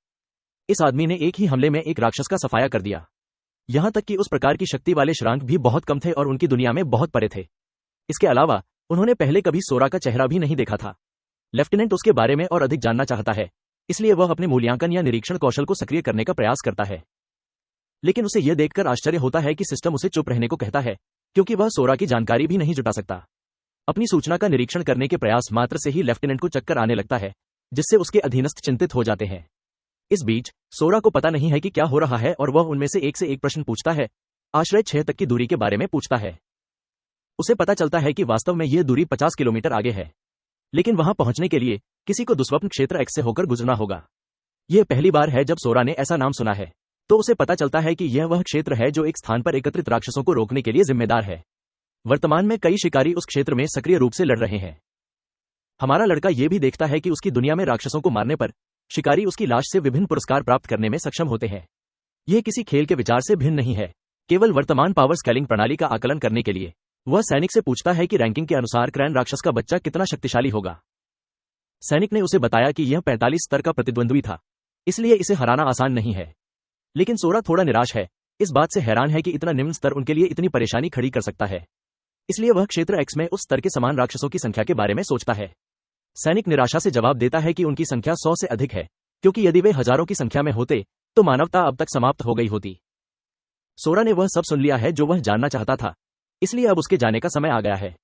इस आदमी ने एक ही हमले में एक राक्षस का सफाया कर दिया। यहां तक कि उस प्रकार की शक्ति वाले श्रांक भी बहुत कम थे और उनकी दुनिया में बहुत परे थे। इसके अलावा उन्होंने पहले कभी सोरा का चेहरा भी नहीं देखा था। लेफ्टिनेंट उसके बारे में और अधिक जानना चाहता है, इसलिए वह अपने मूल्यांकन या निरीक्षण कौशल को सक्रिय करने का प्रयास करता है। लेकिन उसे यह देखकर आश्चर्य होता है कि सिस्टम उसे चुप रहने को कहता है, क्योंकि वह सोरा की जानकारी भी नहीं जुटा सकता। अपनी सूचना का निरीक्षण करने के प्रयास मात्र से ही लेफ्टिनेंट को चक्कर आने लगता है, जिससे उसके अधीनस्थ चिंतित हो जाते हैं। इस बीच सोरा को पता नहीं है कि क्या हो रहा है और वह उनमें से एक प्रश्न पूछता है, आश्रय 6 तक की दूरी के बारे में पूछता है। उसे पता चलता है कि वास्तव में यह दूरी 50 किलोमीटर आगे है, लेकिन वहां पहुंचने के लिए किसी को दुस्वप्न क्षेत्र X से होकर गुजरना होगा। यह पहली बार है जब सोरा ने ऐसा नाम सुना है, तो उसे पता चलता है कि यह वह क्षेत्र है जो एक स्थान पर एकत्रित राक्षसों को रोकने के लिए जिम्मेदार है। वर्तमान में कई शिकारी उस क्षेत्र में सक्रिय रूप से लड़ रहे हैं। हमारा लड़का यह भी देखता है कि उसकी दुनिया में राक्षसों को मारने पर शिकारी उसकी लाश से विभिन्न पुरस्कार प्राप्त करने में सक्षम होते हैं। यह किसी खेल के विचार से भिन्न नहीं है। केवल वर्तमान पावर स्केलिंग प्रणाली का आकलन करने के लिए वह सैनिक से पूछता है कि रैंकिंग के अनुसार क्रैन राक्षस का बच्चा कितना शक्तिशाली होगा। सैनिक ने उसे बताया कि यह 45 स्तर का प्रतिद्वंद्वी था, इसलिए इसे हराना आसान नहीं है। लेकिन सोरा थोड़ा निराश है, इस बात से हैरान है कि इतना निम्न स्तर उनके लिए इतनी परेशानी खड़ी कर सकता है। इसलिए वह क्षेत्र एक्स में उस स्तर के समान राक्षसों की संख्या के बारे में सोचता है। सैनिक निराशा से जवाब देता है कि उनकी संख्या 100 से अधिक है, क्योंकि यदि वे हजारों की संख्या में होते तो मानवता अब तक समाप्त हो गई होती। सोरा ने वह सब सुन लिया है जो वह जानना चाहता था, इसलिए अब उसके जाने का समय आ गया है।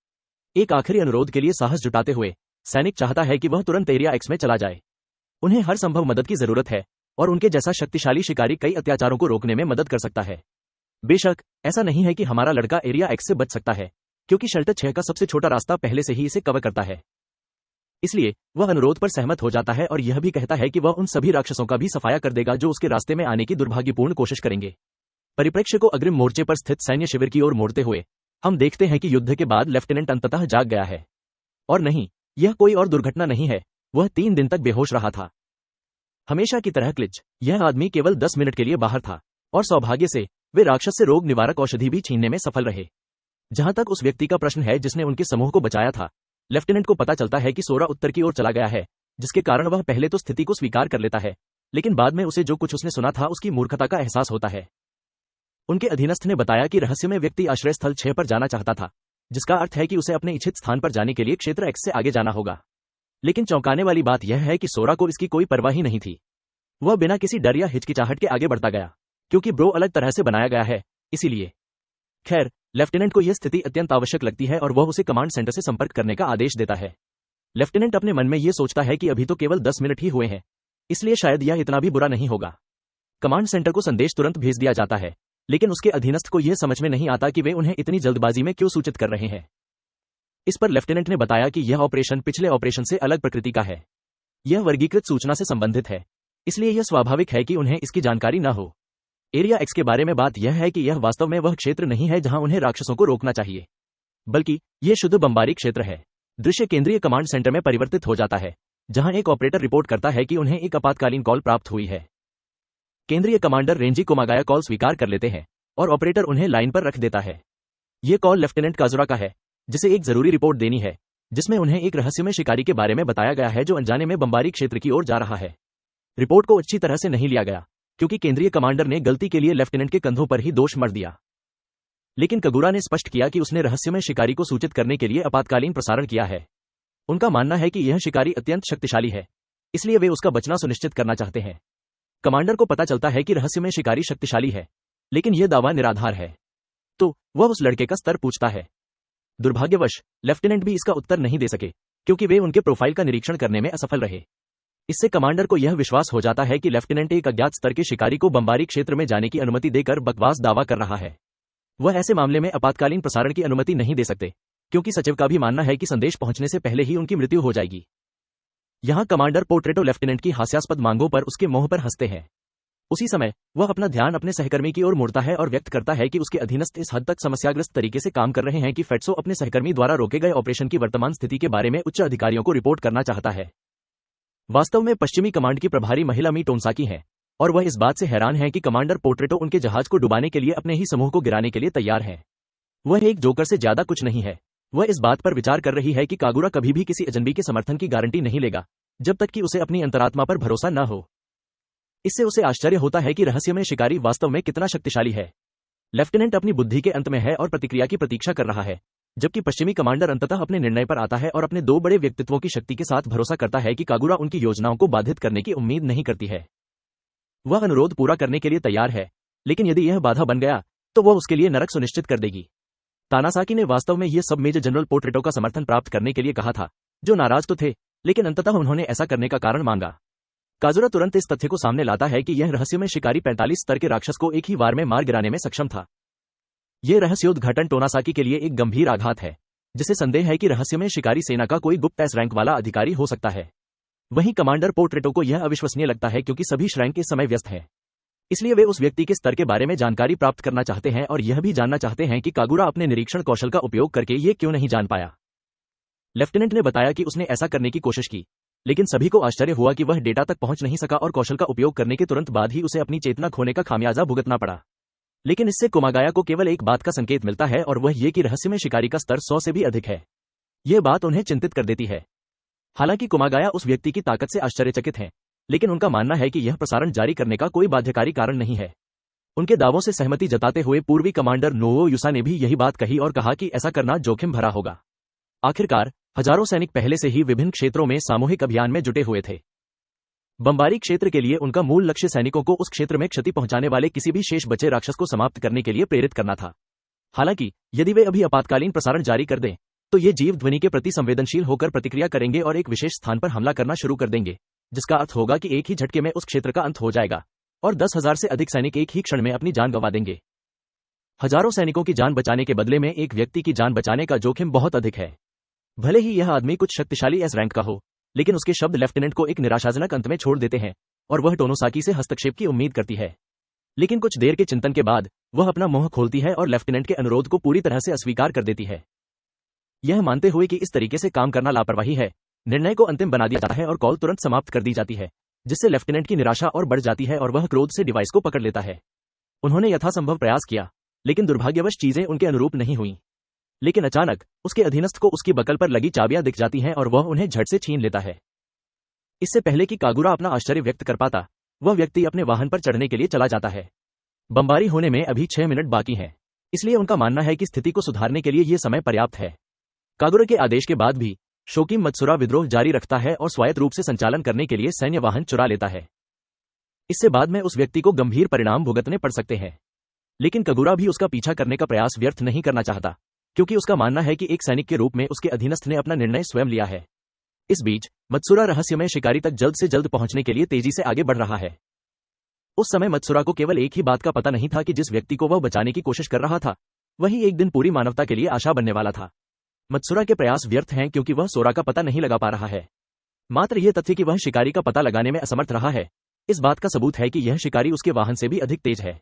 एक आखिरी अनुरोध के लिए साहस जुटाते हुए सैनिक चाहता है कि वह तुरंत एरिया एक्स में चला जाए। उन्हें हर संभव मदद की जरूरत है और उनके जैसा शक्तिशाली शिकारी कई अत्याचारों को रोकने में मदद कर सकता है। बेशक ऐसा नहीं है कि हमारा लड़का एरिया एक्स से बच सकता है, क्योंकि शेल्टर 6 का सबसे छोटा रास्ता पहले से ही इसे कवर करता है। इसलिए वह अनुरोध पर सहमत हो जाता है और यह भी कहता है कि वह उन सभी राक्षसों का भी सफाया कर देगा जो उसके रास्ते में आने की दुर्भाग्यपूर्ण कोशिश करेंगे। परिप्रेक्ष्य को अग्रिम मोर्चे पर स्थित सैन्य शिविर की ओर मोड़ते हुए हम देखते हैं कि युद्ध के बाद लेफ्टिनेंट अंततः जाग गया है। और नहीं, यह कोई और दुर्घटना नहीं है, वह 3 दिन तक बेहोश रहा था। हमेशा की तरह क्लिच, यह आदमी केवल 10 मिनट के लिए बाहर था और सौभाग्य से वे राक्षस से रोग निवारक औषधि भी छीनने में सफल रहे। जहां तक उस व्यक्ति का प्रश्न है जिसने उनके समूह को बचाया था, लेफ्टिनेंट को पता चलता है कि सोरा उत्तर की ओर चला गया है, जिसके कारण वह पहले तो स्थिति को स्वीकार कर लेता है, लेकिन बाद में उसे जो कुछ उसने सुना था उसकी मूर्खता का एहसास होता है। उनके अधीनस्थ ने बताया कि रहस्यमय व्यक्ति आश्रय स्थल 6 पर जाना चाहता था, जिसका अर्थ है कि उसे अपने इच्छित स्थान पर जाने के लिए क्षेत्र एक्स से आगे जाना होगा। लेकिन चौंकाने वाली बात यह है कि सोरा को इसकी कोई परवाह ही नहीं थी। वह बिना किसी डर या हिचकिचाहट के आगे बढ़ता गया, क्योंकि ब्रो अलग तरह से बनाया गया है, इसीलिए। खैर, लेफ्टिनेंट को यह स्थिति अत्यंत आवश्यक लगती है और वह उसे कमांड सेंटर से संपर्क करने का आदेश देता है। लेफ्टिनेंट अपने मन में यह सोचता है कि अभी तो केवल 10 मिनट ही हुए हैं, इसलिए शायद यह इतना भी बुरा नहीं होगा। कमांड सेंटर को संदेश तुरंत भेज दिया जाता है, लेकिन उसके अधीनस्थ को यह समझ में नहीं आता कि वे उन्हें इतनी जल्दबाजी में क्यों सूचित कर रहे हैं। इस पर लेफ्टिनेंट ने बताया कि यह ऑपरेशन पिछले ऑपरेशन से अलग प्रकृति का है। यह वर्गीकृत सूचना से संबंधित है, इसलिए यह स्वाभाविक है कि उन्हें इसकी जानकारी न हो। एरिया एक्स के बारे में बात यह है कि यह वास्तव में वह क्षेत्र नहीं है जहां उन्हें राक्षसों को रोकना चाहिए, बल्कि यह शुद्ध बमबारी क्षेत्र है। दृश्य केंद्रीय कमांड सेंटर में परिवर्तित हो जाता है, जहां एक ऑपरेटर रिपोर्ट करता है कि उन्हें एक आपातकालीन कॉल प्राप्त हुई है। केंद्रीय कमांडर रेंजी कोमागाया कॉल स्वीकार कर लेते हैं और ऑपरेटर उन्हें लाइन पर रख देता है। यह कॉल लेफ्टिनेंट काजुरा का है, जिसे एक जरूरी रिपोर्ट देनी है, जिसमें उन्हें एक रहस्यमय शिकारी के बारे में बताया गया है जो अनजाने में बमबारी क्षेत्र की ओर जा रहा है। रिपोर्ट को अच्छी तरह से नहीं लिया गया, क्योंकि केंद्रीय कमांडर ने गलती के लिए लेफ्टिनेंट के कंधों पर ही दोष मढ़ दिया। लेकिन कगुरा ने स्पष्ट किया कि उसने रहस्यमय शिकारी को सूचित करने के लिए आपातकालीन प्रसारण किया है। उनका मानना है कि यह शिकारी अत्यंत शक्तिशाली है, इसलिए वे उसका बचना सुनिश्चित करना चाहते हैं। कमांडर को पता चलता है कि रहस्यमय शिकारी शक्तिशाली है, लेकिन यह दावा निराधार है। तो वह उस लड़के का स्तर पूछता है। दुर्भाग्यवश लेफ्टिनेंट भी इसका उत्तर नहीं दे सके, क्योंकि वे उनके प्रोफाइल का निरीक्षण करने में असफल रहे। इससे कमांडर को यह विश्वास हो जाता है कि लेफ्टिनेंट एक अज्ञात स्तर के शिकारी को बमबारी क्षेत्र में जाने की अनुमति देकर बकवास दावा कर रहा है। वह ऐसे मामले में आपातकालीन प्रसारण की अनुमति नहीं दे सकते, क्योंकि सचिव का भी मानना है कि संदेश पहुंचने से पहले ही उनकी मृत्यु हो जाएगी। यहां कमांडर पोर्ट्रेटो लेफ्टिनेंट की हास्यास्पद मांगों पर उसके मोह पर हंसते हैं। उसी समय वह अपना ध्यान अपने सहकर्मी की ओर मोड़ता है और व्यक्त करता है कि उसके अधीनस्थ इस हद तक समस्याग्रस्त तरीके से काम कर रहे हैं कि फेट्सो अपने सहकर्मी द्वारा रोके गए ऑपरेशन की वर्तमान स्थिति के बारे में उच्च अधिकारियों को रिपोर्ट करना चाहता है। वास्तव में पश्चिमी कमांड की प्रभारी महिला मी टोनसाकी है, और वह इस बात से हैरान है कि कमांडर पोर्ट्रेटो उनके जहाज को डुबाने के लिए अपने ही समूह को गिराने के लिए तैयार है। वह एक जोकर से ज्यादा कुछ नहीं है। वह इस बात पर विचार कर रही है कि कागुरा कभी भी किसी अजनबी के समर्थन की गारंटी नहीं लेगा, जब तक कि उसे अपनी अंतरात्मा पर भरोसा न हो। इससे उसे आश्चर्य होता है कि रहस्यमय शिकारी वास्तव में कितना शक्तिशाली है। लेफ्टिनेंट अपनी बुद्धि के अंत में है और प्रतिक्रिया की प्रतीक्षा कर रहा है, जबकि पश्चिमी कमांडर अंततः अपने निर्णय पर आता है और अपने 2 बड़े व्यक्तित्वों की शक्ति के साथ भरोसा करता है कि कागुरा उनकी योजनाओं को बाधित करने की उम्मीद नहीं करती है। वह अनुरोध पूरा करने के लिए तैयार है, लेकिन यदि यह बाधा बन गया तो वह उसके लिए नरक सुनिश्चित कर देगी। तानासाकी ने वास्तव में यह सब मेजर जनरल पोर्ट्रेटो का समर्थन प्राप्त करने के लिए कहा था, जो नाराज तो थे, लेकिन अंततः उन्होंने ऐसा करने का कारण मांगा। काजुरा तुरंत इस तथ्य को सामने लाता है कि यह रहस्यमय शिकारी 45 स्तर के राक्षस को एक ही वार में मार गिराने में सक्षम था। यह रहस्योद्घाटन टोनासाकी के लिए एक गंभीर आघात है, जिसे संदेह है कि रहस्यमय शिकारी सेना का कोई गुप्त एस रैंक वाला अधिकारी हो सकता है। वहीं कमांडर पोर्ट्रेटो को यह अविश्वसनीय लगता है क्योंकि सभी श्रैंक इस समय व्यस्त हैं। इसलिए वे उस व्यक्ति के स्तर के बारे में जानकारी प्राप्त करना चाहते हैं और यह भी जानना चाहते हैं कि कागुरा अपने निरीक्षण कौशल का उपयोग करके ये क्यों नहीं जान पाया। लेफ्टिनेंट ने बताया कि उसने ऐसा करने की कोशिश की, लेकिन सभी को आश्चर्य हुआ कि वह डेटा तक पहुंच नहीं सका और कौशल का उपयोग करने के तुरंत बाद ही उसे अपनी चेतना खोने का खामियाजा भुगतना पड़ा। लेकिन इससे कुमागाया को केवल एक बात का संकेत मिलता है और वह ये कि रहस्यमय शिकारी का स्तर 100 से भी अधिक है। यह बात उन्हें चिंतित कर देती है। हालांकि कुमागाया उस व्यक्ति की ताकत से आश्चर्यचकित हैं, लेकिन उनका मानना है कि यह प्रसारण जारी करने का कोई बाध्यकारी कारण नहीं है। उनके दावों से सहमति जताते हुए पूर्वी कमांडर नोवो युसा ने भी यही बात कही और कहा कि ऐसा करना जोखिम भरा होगा। आखिरकार हजारों सैनिक पहले से ही विभिन्न क्षेत्रों में सामूहिक अभियान में जुटे हुए थे। बमबारी क्षेत्र के लिए उनका मूल लक्ष्य सैनिकों को उस क्षेत्र में क्षति पहुंचाने वाले किसी भी शेष बचे राक्षस को समाप्त करने के लिए प्रेरित करना था। हालांकि यदि वे अभी आपातकालीन प्रसारण जारी कर दें तो ये जीव ध्वनि के प्रति संवेदनशील होकर प्रतिक्रिया करेंगे और एक विशेष स्थान पर हमला करना शुरू कर देंगे, जिसका अर्थ होगा कि एक ही झटके में उस क्षेत्र का अंत हो जाएगा और 10,000 से अधिक सैनिक एक ही क्षण में अपनी जान गंवा देंगे। हजारों सैनिकों की जान बचाने के बदले में एक व्यक्ति की जान बचाने का जोखिम बहुत अधिक है। भले ही यह आदमी कुछ शक्तिशाली एस रैंक का हो, लेकिन उसके शब्द लेफ्टिनेंट को एक निराशाजनक अंत में छोड़ देते हैं और वह टोनोसाकी से हस्तक्षेप की उम्मीद करती है। लेकिन कुछ देर के चिंतन के बाद वह अपना मुंह खोलती है और लेफ्टिनेंट के अनुरोध को पूरी तरह से अस्वीकार कर देती है। यह मानते हुए कि इस तरीके से काम करना लापरवाही है, निर्णय को अंतिम बना दिया जाता है और कॉल तुरंत समाप्त कर दी जाती है, जिससे लेफ्टिनेंट की निराशा और बढ़ जाती है और वह क्रोध से डिवाइस को पकड़ लेता है। उन्होंने यथासंभव प्रयास किया, लेकिन दुर्भाग्यवश चीजें उनके अनुरूप नहीं हुई। लेकिन अचानक उसके अधीनस्थ को उसकी बकल पर लगी चाबियां दिख जाती हैं और वह उन्हें झट से छीन लेता है। इससे पहले कि कागुरा अपना आश्चर्य व्यक्त कर पाता, वह व्यक्ति अपने वाहन पर चढ़ने के लिए चला जाता है। बमबारी होने में अभी 6 मिनट बाकी हैं, इसलिए उनका मानना है कि स्थिति को सुधारने के लिए यह समय पर्याप्त है। कागुरा के आदेश के बाद भी शोकी मत्सुरा विद्रोह जारी रखता है और स्वायत्त रूप से संचालन करने के लिए सैन्य वाहन चुरा लेता है। इससे बाद में उस व्यक्ति को गंभीर परिणाम भुगतने पड़ सकते हैं। लेकिन कागुरा भी उसका पीछा करने का प्रयास व्यर्थ नहीं करना चाहता, क्योंकि उसका मानना है कि एक सैनिक के रूप में उसके अधीनस्थ ने अपना निर्णय स्वयं लिया है। इस बीच मत्सुरा रहस्यमय शिकारी तक जल्द से जल्द पहुंचने के लिए तेजी से आगे बढ़ रहा है। उस समय मत्सुरा को केवल एक ही बात का पता नहीं था कि जिस व्यक्ति को वह बचाने की कोशिश कर रहा था, वही एक दिन पूरी मानवता के लिए आशा बनने वाला था। मत्सुरा के प्रयास व्यर्थ हैं क्योंकि वह सोरा का पता नहीं लगा पा रहा है। मात्र यह तथ्य कि वह शिकारी का पता लगाने में असमर्थ रहा है, इस बात का सबूत है कि यह शिकारी उसके वाहन से भी अधिक तेज है।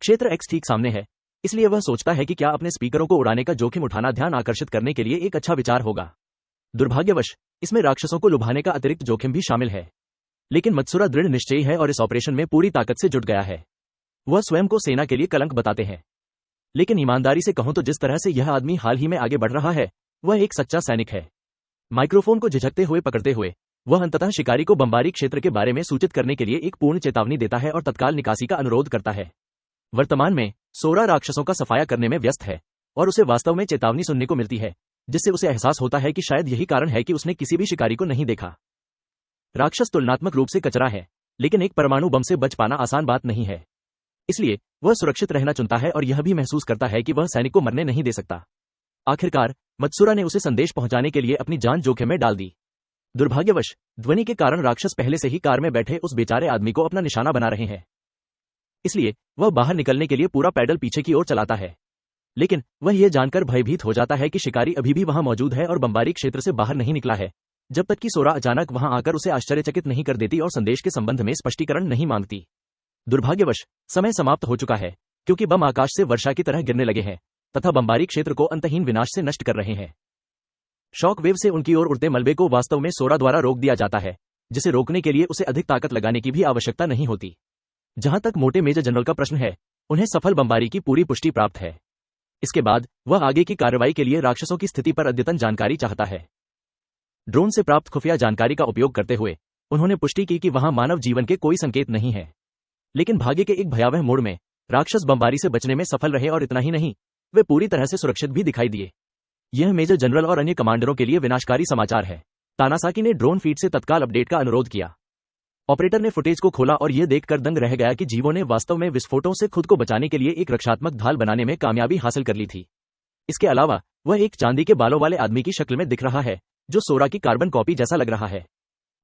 क्षेत्र एक्स ठीक सामने है, इसलिए वह सोचता है कि क्या अपने स्पीकरों को उड़ाने का जोखिम उठाना ध्यान आकर्षित करने के लिए एक अच्छा विचार होगा। दुर्भाग्यवश इसमें राक्षसों को लुभाने का अतिरिक्त जोखिम भी शामिल है। लेकिन मत्सुरा दृढ़ निश्चयी है और इस ऑपरेशन में पूरी ताकत से जुट गया है। वह स्वयं को सेना के लिए कलंक बताते हैं। लेकिन ईमानदारी से कहूं तो जिस तरह से यह आदमी हाल ही में आगे बढ़ रहा है, वह एक सच्चा सैनिक है। माइक्रोफोन को झिझकते हुए पकड़ते हुए वह अंततः शिकारी को बमबारी क्षेत्र के बारे में सूचित करने के लिए एक पूर्ण चेतावनी देता है और तत्काल निकासी का अनुरोध करता है। वर्तमान में सोरा राक्षसों का सफाया करने में व्यस्त है और उसे वास्तव में चेतावनी सुनने को मिलती है, जिससे उसे एहसास होता है कि शायद यही कारण है कि उसने किसी भी शिकारी को नहीं देखा। राक्षस तुलनात्मक रूप से कचरा है, लेकिन एक परमाणु बम से बच पाना आसान बात नहीं है। इसलिए वह सुरक्षित रहना चुनता है और यह भी महसूस करता है कि वह सैनिक को मरने नहीं दे सकता। आखिरकार मत्सुरा ने उसे संदेश पहुंचाने के लिए अपनी जान जोखिम में डाल दी। दुर्भाग्यवश ध्वनि के कारण राक्षस पहले से ही कार में बैठे उस बेचारे आदमी को अपना निशाना बना रहे हैं। इसलिए वह बाहर निकलने के लिए पूरा पैडल पीछे की ओर चलाता है। लेकिन वह यह जानकर भयभीत हो जाता है कि शिकारी अभी भी वहां मौजूद है और बमबारी क्षेत्र से बाहर नहीं निकला है, जब तक कि सोरा अचानक वहां आकर उसे आश्चर्यचकित नहीं कर देती और संदेश के संबंध में स्पष्टीकरण नहीं मांगती। दुर्भाग्यवश समय समाप्त हो चुका है, क्योंकि बम आकाश से वर्षा की तरह गिरने लगे हैं तथा बमबारी क्षेत्र को अंतहीन विनाश से नष्ट कर रहे हैं। शॉक वेव से उनकी ओर उड़ते मलबे को वास्तव में सोरा द्वारा रोक दिया जाता है, जिसे रोकने के लिए उसे अधिक ताकत लगाने की भी आवश्यकता नहीं होती। जहां तक मोटे मेजर जनरल का प्रश्न है, उन्हें सफल बमबारी की पूरी पुष्टि प्राप्त है। इसके बाद वह आगे की कार्रवाई के लिए राक्षसों की स्थिति पर अद्यतन जानकारी चाहता है। ड्रोन से प्राप्त खुफिया जानकारी का उपयोग करते हुए उन्होंने पुष्टि की कि वहां मानव जीवन के कोई संकेत नहीं है। लेकिन भाग्य के एक भयावह मोड़ में राक्षस बमबारी से बचने में सफल रहे और इतना ही नहीं, वे पूरी तरह से सुरक्षित भी दिखाई दिए। यह मेजर जनरल और अन्य कमांडरों के लिए विनाशकारी समाचार है। तानासाकी ने ड्रोन फीड से तत्काल अपडेट का अनुरोध किया। ऑपरेटर ने फुटेज को खोला और यह देखकर दंग रह गया कि जीवों ने वास्तव में विस्फोटों से खुद को बचाने के लिए एक रक्षात्मक ढाल बनाने में कामयाबी हासिल कर ली थी। इसके अलावा वह एक चांदी के बालों वाले आदमी की शक्ल में दिख रहा है, जो सोरा की कार्बन कॉपी जैसा लग रहा है।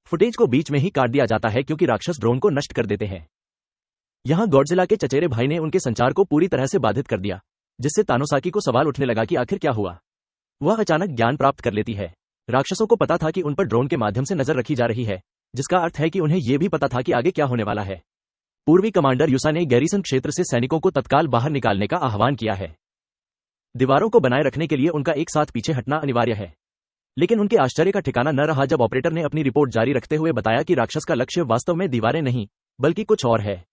फुटेज को बीच में ही काट दिया जाता है क्योंकि राक्षस ड्रोन को नष्ट कर देते हैं। यहां गॉडजिला के चचेरे भाई ने उनके संचार को पूरी तरह से बाधित कर दिया, जिससे तानोसाकी को सवाल उठने लगा कि आखिर क्या हुआ। वह अचानक ज्ञान प्राप्त कर लेती है। राक्षसों को पता था कि उन पर ड्रोन के माध्यम से नजर रखी जा रही है, जिसका अर्थ है कि उन्हें यह भी पता था कि आगे क्या होने वाला है। पूर्वी कमांडर युसा ने गैरीसन क्षेत्र से सैनिकों को तत्काल बाहर निकालने का आह्वान किया है। दीवारों को बनाए रखने के लिए उनका एक साथ पीछे हटना अनिवार्य है। लेकिन उनके आश्चर्य का ठिकाना न रहा जब ऑपरेटर ने अपनी रिपोर्ट जारी रखते हुए बताया कि राक्षस का लक्ष्य वास्तव में दीवारें नहीं बल्कि कुछ और है।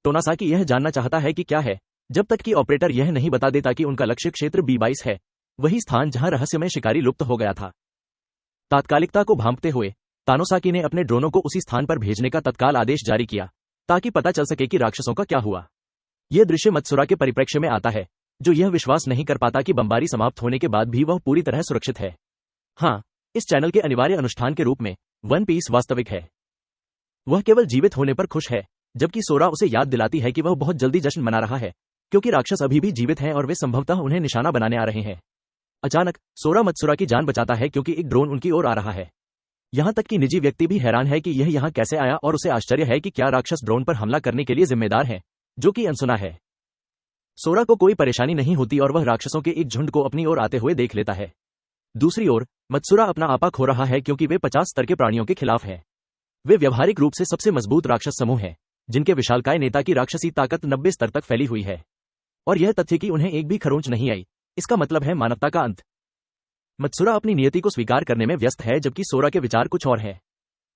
टोनासाकी यह जानना चाहता है कि क्या है, जब तक कि ऑपरेटर यह नहीं बता देता कि उनका लक्ष्य क्षेत्र B22 है, वही स्थान जहां रहस्यमय शिकारी लुप्त हो गया था। तात्कालिकता को भांपते हुए तानोसाकी ने अपने ड्रोनों को उसी स्थान पर भेजने का तत्काल आदेश जारी किया ताकि पता चल सके कि राक्षसों का क्या हुआ। यह दृश्य मत्सुरा के परिप्रेक्ष्य में आता है, जो यह विश्वास नहीं कर पाता कि बमबारी समाप्त होने के बाद भी वह पूरी तरह सुरक्षित है। हाँ, इस चैनल के अनिवार्य अनुष्ठान के रूप में वन पीस वास्तविक है। वह केवल जीवित होने पर खुश है, जबकि सोरा उसे याद दिलाती है कि वह बहुत जल्दी जश्न मना रहा है, क्योंकि राक्षस अभी भी जीवित हैं और वे संभवतः उन्हें निशाना बनाने आ रहे हैं। अचानक सोरा मत्सुरा की जान बचाता है क्योंकि एक ड्रोन उनकी ओर आ रहा है। यहां तक कि निजी व्यक्ति भी हैरान है कि यह यहां कैसे आया और उसे आश्चर्य है कि क्या राक्षस ड्रोन पर हमला करने के लिए जिम्मेदार है, जो कि अनसुना है। सोरा को कोई परेशानी नहीं होती और वह राक्षसों के एक झुंड को अपनी ओर आते हुए देख लेता है। दूसरी ओर मत्सुरा अपना आपा खो रहा है क्योंकि वे 50 स्तर के प्राणियों के खिलाफ हैं। वे व्यावहारिक रूप से सबसे मजबूत राक्षस समूह हैं, जिनके विशालकाय नेता की राक्षसी ताकत 90 स्तर तक फैली हुई है। और यह तथ्य कि उन्हें एक भी खरोंच नहीं आई, इसका मतलब है मानवता का अंत। मत्सुरा अपनी नियति को स्वीकार करने में व्यस्त है, जबकि सोरा के विचार कुछ और हैं।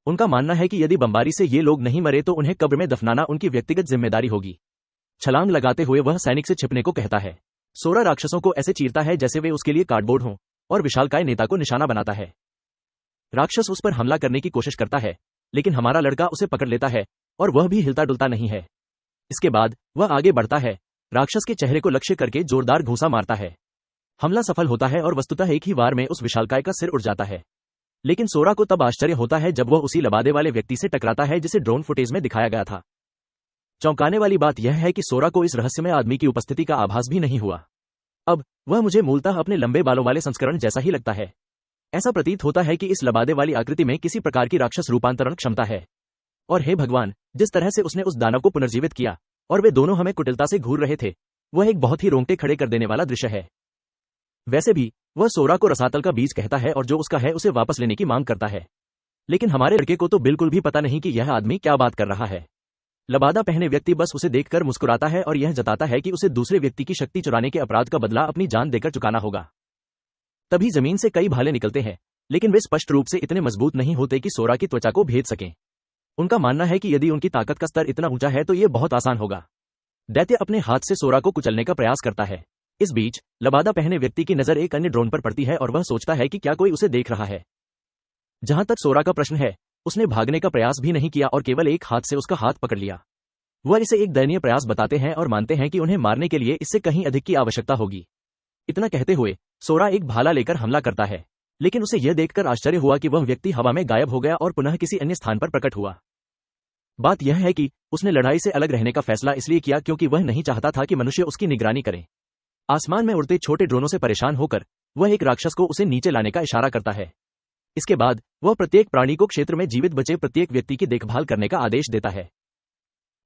उनका मानना है कि यदि बमबारी से ये लोग नहीं मरे तो उन्हें कब्र में दफनाना उनकी व्यक्तिगत जिम्मेदारी होगी। छलांग लगाते हुए वह सैनिक से छिपने को कहता है। सोरा राक्षसों को ऐसे चीरता है जैसे वे उसके लिए कार्डबोर्ड हों और विशालकाय नेता को निशाना बनाता है। राक्षस उस पर हमला करने की कोशिश करता है, लेकिन हमारा लड़का उसे पकड़ लेता है और वह भी हिलता डुलता नहीं है। इसके बाद वह आगे बढ़ता है, राक्षस के चेहरे को लक्ष्य करके जोरदार घूंसा मारता है। हमला सफल होता है और वस्तुतः एक ही वार में उस विशालकाय का सिर उड़ जाता है। लेकिन सोरा को तब आश्चर्य होता है जब वह उसी लबादे वाले व्यक्ति से टकराता है जिसे ड्रोन फुटेज में दिखाया गया था। चौंकाने वाली बात यह है कि सोरा को इस रहस्यमय आदमी की उपस्थिति का आभास भी नहीं हुआ। अब वह मुझे मूलतः अपने लंबे बालों वाले संस्करण जैसा ही लगता है। ऐसा प्रतीत होता है कि इस लबादे वाली आकृति में किसी प्रकार की राक्षस रूपांतरण क्षमता है। और हे भगवान, जिस तरह से उसने उस दानव को पुनर्जीवित किया और वे दोनों हमें कुटिलता से घूर रहे थे, वह एक बहुत ही रोंगटे खड़े कर देने वाला दृश्य है। वैसे भी वह सोरा को रसातल का बीज कहता है और जो उसका है उसे वापस लेने की मांग करता है। लेकिन हमारे लड़के को तो बिल्कुल भी पता नहीं कि यह आदमी क्या बात कर रहा है। लबादा पहने व्यक्ति बस उसे देखकर मुस्कुराता है और यह जताता है कि उसे दूसरे व्यक्ति की शक्ति चुराने के अपराध का बदला अपनी जान देकर चुकाना होगा। तभी जमीन से कई भाले निकलते हैं, लेकिन वे स्पष्ट रूप से इतने मजबूत नहीं होते कि सोरा की त्वचा को भेद सकें। उनका मानना है कि यदि उनकी ताकत का स्तर इतना ऊंचा है तो यह बहुत आसान होगा। दैत्य अपने हाथ से सोरा को कुचलने का प्रयास करता है। इस बीच लबादा पहने व्यक्ति की नजर एक अन्य ड्रोन पर पड़ती है और वह सोचता है कि क्या कोई उसे देख रहा है। जहां तक सोरा का प्रश्न है, उसने भागने का प्रयास भी नहीं किया और केवल एक हाथ से उसका हाथ पकड़ लिया। वह इसे एक दयनीय प्रयास बताते हैं और मानते हैं कि उन्हें मारने के लिए इससे कहीं अधिक की आवश्यकता होगी। इतना कहते हुए सोरा एक भाला लेकर हमला करता है, लेकिन उसे यह देखकर आश्चर्य हुआ कि वह व्यक्ति हवा में गायब हो गया और पुनः किसी अन्य स्थान पर प्रकट हुआ। बात यह है कि उसने लड़ाई से अलग रहने का फैसला इसलिए किया क्योंकि वह नहीं चाहता था कि मनुष्य उसकी निगरानी करें। आसमान में उड़ते छोटे ड्रोनों से परेशान होकर वह एक राक्षस को उसे नीचे लाने का इशारा करता है। इसके बाद वह प्रत्येक प्राणी को क्षेत्र में जीवित बचे प्रत्येक व्यक्ति की देखभाल करने का आदेश देता है।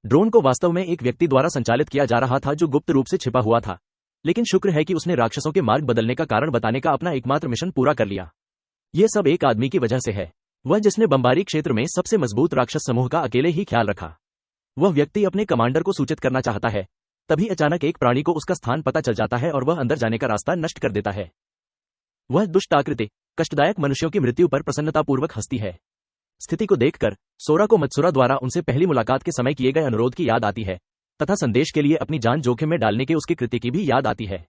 ड्रोन को वास्तव में एक व्यक्ति द्वारा संचालित किया जा रहा था जो गुप्त रूप से छिपा हुआ था, लेकिन शुक्र है कि उसने राक्षसों के मार्ग बदलने का कारण बताने का अपना एकमात्र मिशन पूरा कर लिया। यह सब एक आदमी की वजह से है, वह जिसने बमबारी क्षेत्र में सबसे मजबूत राक्षस समूह का अकेले ही ख्याल रखा। वह व्यक्ति अपने कमांडर को सूचित करना चाहता है, तभी अचानक एक प्राणी को उसका स्थान पता चल जाता है और वह अंदर जाने का रास्ता नष्ट कर देता है। वह दुष्ट आकृति कष्टदायक मनुष्यों की मृत्यु पर प्रसन्नतापूर्वक हंसती है। स्थिति को देखकर सोरा को मत्सुरा द्वारा उनसे पहली मुलाकात के समय किए गए अनुरोध की याद आती है तथा संदेश के लिए अपनी जान जोखिम में डालने के उसके कृत्य की भी याद आती है।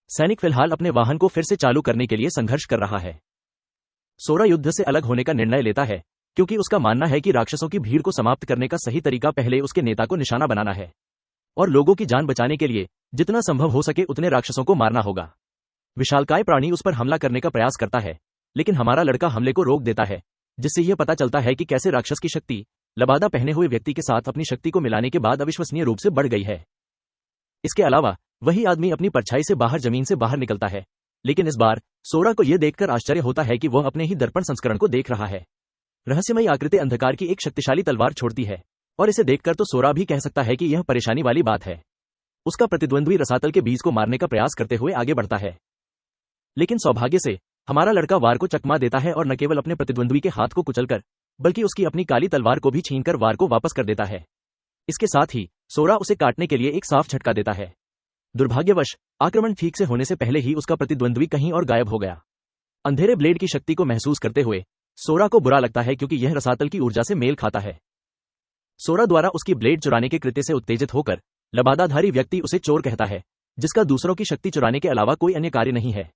सैनिक फिलहाल अपने वाहन को फिर से चालू करने के लिए संघर्ष कर रहा है। सोरा युद्ध से अलग होने का निर्णय लेता है क्योंकि उसका मानना है कि राक्षसों की भीड़ को समाप्त करने का सही तरीका पहले उसके नेता को निशाना बनाना है और लोगों की जान बचाने के लिए जितना संभव हो सके उतने राक्षसों को मारना होगा। विशालकाय प्राणी उस पर हमला करने का प्रयास करता है, लेकिन हमारा लड़का हमले को रोक देता है, जिससे यह पता चलता है कि कैसे राक्षस की शक्ति लबादा पहने हुए व्यक्ति के साथ अपनी शक्ति को मिलाने के बाद अविश्वसनीय रूप से बढ़ गई है। इसके अलावा वही आदमी अपनी परछाई से बाहर जमीन से बाहर निकलता है, लेकिन इस बार सोरा को यह देखकर आश्चर्य होता है कि वह अपने ही दर्पण संस्करण को देख रहा है। रहस्यमयी आकृति अंधकार की एक शक्तिशाली तलवार छोड़ती है और इसे देखकर तो सोरा भी कह सकता है कि यह परेशानी वाली बात है। उसका प्रतिद्वंद्वी रसातल के बीज को मारने का प्रयास करते हुए आगे बढ़ता है, लेकिन सौभाग्य से हमारा लड़का वार को चकमा देता है और न केवल अपने प्रतिद्वंद्वी के हाथ को कुचलकर बल्कि उसकी अपनी काली तलवार को भी छीनकर वार को वापस कर देता है। इसके साथ ही सोरा उसे काटने के लिए एक साफ झटका देता है। दुर्भाग्यवश आक्रमण ठीक से होने से पहले ही उसका प्रतिद्वंद्वी कहीं और गायब हो गया। अंधेरे ब्लेड की शक्ति को महसूस करते हुए सोरा को बुरा लगता है क्योंकि यह रसातल की ऊर्जा से मेल खाता है। सोरा द्वारा उसकी ब्लेड चुराने के कृत्य से उत्तेजित होकर लबादाधारी व्यक्ति उसे चोर कहता है, जिसका दूसरों की शक्ति चुराने के अलावा कोई अन्य कार्य नहीं है।